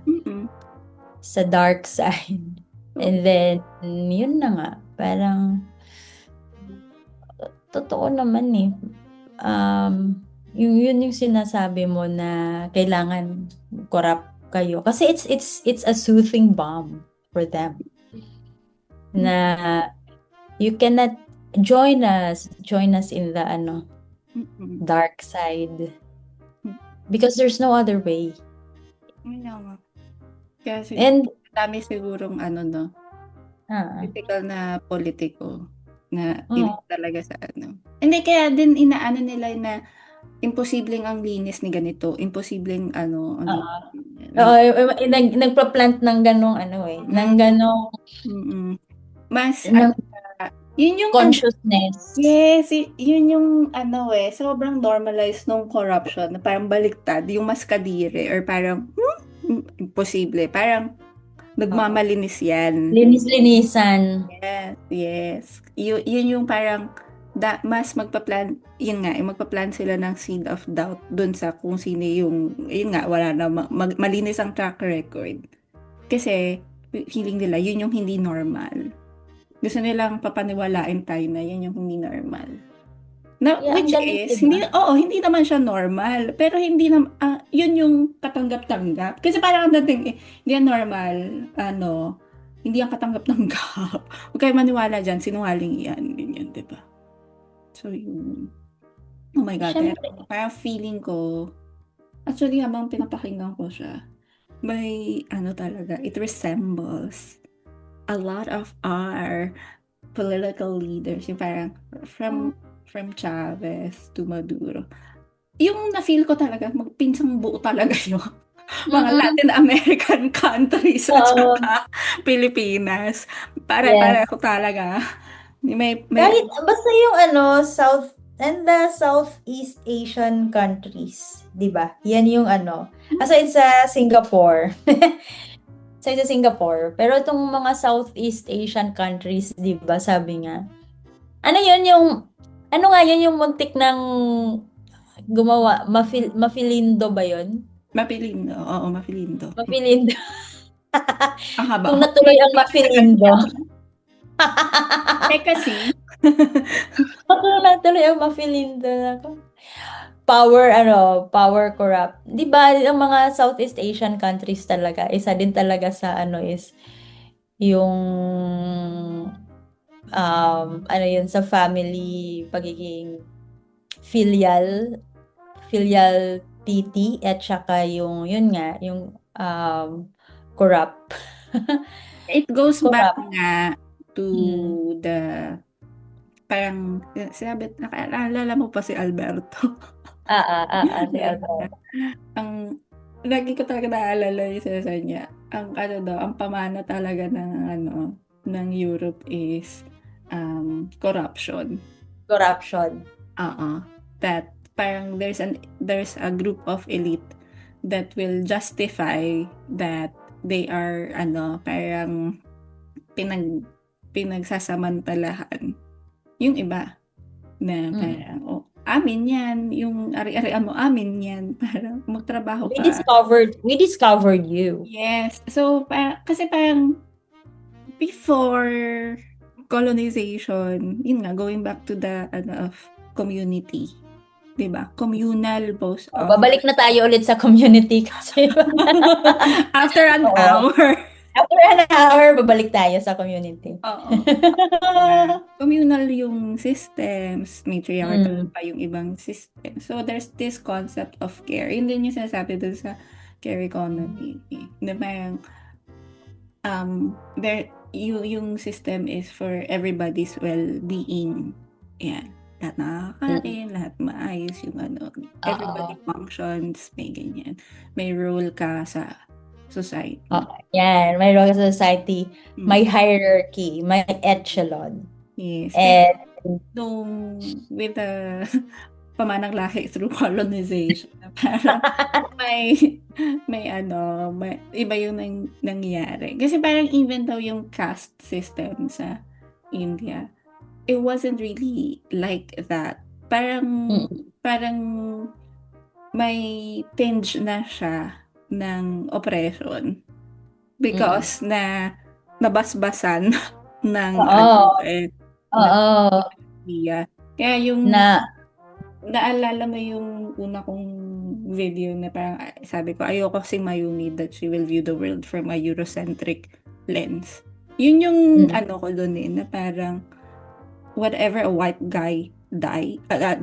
sa dark side. And then yun na nga, parang totoo naman yun yung sinasabi mo na kailangan corrupt kayo kasi it's a soothing balm for them na you cannot join us in the dark side because there's no other way. Kasi dami sigurong typical na politiko na talaga sa ano. Hindi, kaya din inaano nila na imposibleng ang linis ni ganito, imposibleng nagpa-plant ng ganong ng ganong mas ng yun yung consciousness. Yes, yun yung sobrang normalized nung corruption na parang baliktad, yung mas kadire or parang imposible, parang nagmamalinis yan. Linis-linisan. Yes. Yun yung parang mas magpa-plan, yun nga, magpa-plan sila ng seed of doubt dun sa kung sino yung, yun nga, wala na, malinis ang track record. Kasi, feeling nila, yun yung hindi normal. Gusto nilang papaniwalain tayo na yun yung hindi normal. Na, which is, diba? hindi naman siya normal. Pero hindi naman, yun yung katanggap-tanggap. Kasi parang ang dating, hindi yan normal, hindi yan katanggap-tanggap. Huwag kayo maniwala dyan, sinungaling yan, ganyan, diba? So, yun. Oh my God, parang feeling ko, actually, habang pinapakinggan ko siya, may, talaga, it resembles a lot of our political leaders, yung parang from Chavez to Maduro. Yung na-feel ko talaga, magpinsang buo talaga yung mga Latin American countries at saka Pilipinas. Para-pareho talaga. Kahit basta yung South and the Southeast Asian countries, 'di ba? Yan yung aside sa Singapore. Sa Singapore. Pero itong mga Southeast Asian countries, 'di ba, sabi nga. Ano yun yung muntik ng gumawa, Mafilindo ba yun? Mapilindo, oo, Mafilindo. Mafilindo. Kung natuloy ang Mafilindo. kasi kung natuloy ang Mafilindo ako. Power corrupt. 'Di ba, ang mga Southeast Asian countries talaga, isa din talaga sa is yung yun sa family pagiging filial piety at saka yung corrupt. It goes back nga to the parang sinabi, naalala mo pa si Alberto. Si Alberto. Ang lagi ko talaga naalala yung sinasabi niya. Ang pamana talaga ng Europe is corruption. That parang there's a group of elite that will justify that they are parang pinagsasamantalahan yung iba na parang amin yan, yung ari-arian mo, amin yan, para magtrabaho ka. We discovered you. Yes. So, kasi parang before colonization, yun nga, going back to the community. Diba? Communal both of... Babalik na tayo ulit sa community kasi after an hour. After an hour, babalik tayo sa community. Oo. Communal yung systems, matriarchal pa yung ibang system. So, there's this concept of care. Yun din yung sinasabi dun sa care economy. Na parang, yung system is for everybody's well-being. Yan. Lahat nakakain, lahat maayos yung everybody functions, may ganyan. May role ka sa society. Yan, may role sa society, may hierarchy, may echelon. Yes. And with the pamanang lahi through colonization, parang may iba yung nangyari. Kasi parang even though yung caste system sa India, it wasn't really like that. Parang may tinge na siya ng oppression because na nabasbasan ng kaya yung naalala mo yung una kong video na parang sabi ko ayoko si Mayumi that she will view the world from a Eurocentric lens. Yun yung ko doon na parang whatever a white guy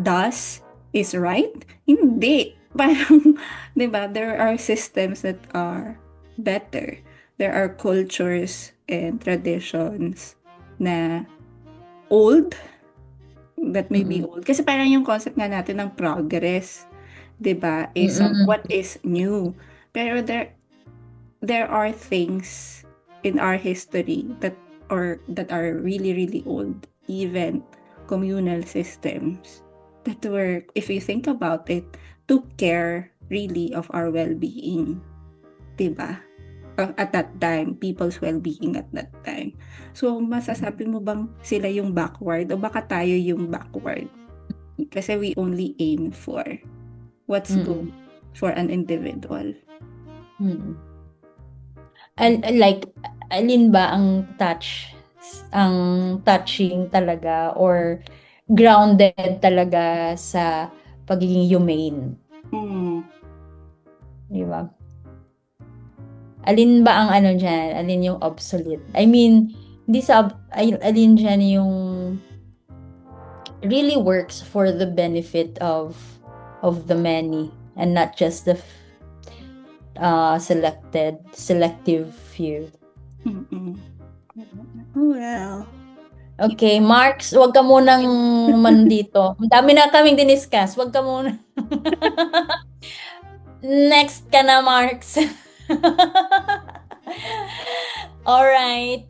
does is right. Hindi. Parang, di ba, there are systems that are better. There are cultures and traditions na old. That may be Mm. old. Kasi parang yung concept nga natin ng progress, 'di ba? Is Mm. what is new. Pero there are things in our history that are really really old, even communal systems that were, if you think about it, took care really of our well-being, 'di ba? At that time, people's well-being at that time. So, masasabi mo bang sila yung backward o baka tayo yung backward? Kasi we only aim for what's good Mm. for an individual. Mm. Like, alin ba ang touching talaga or grounded talaga sa pagiging humane, Mm. di ba? Alin ba ang ano diyan? Alin yung obsolete? I mean, hindi alin diyan yung really works for the benefit of the many and not just the selective few. Mm-mm. Well, Okay, Marks, wag ka munang dito. Ang dami na kaming diniscuss. Wag ka muna. Next ka na, Marks. Alright.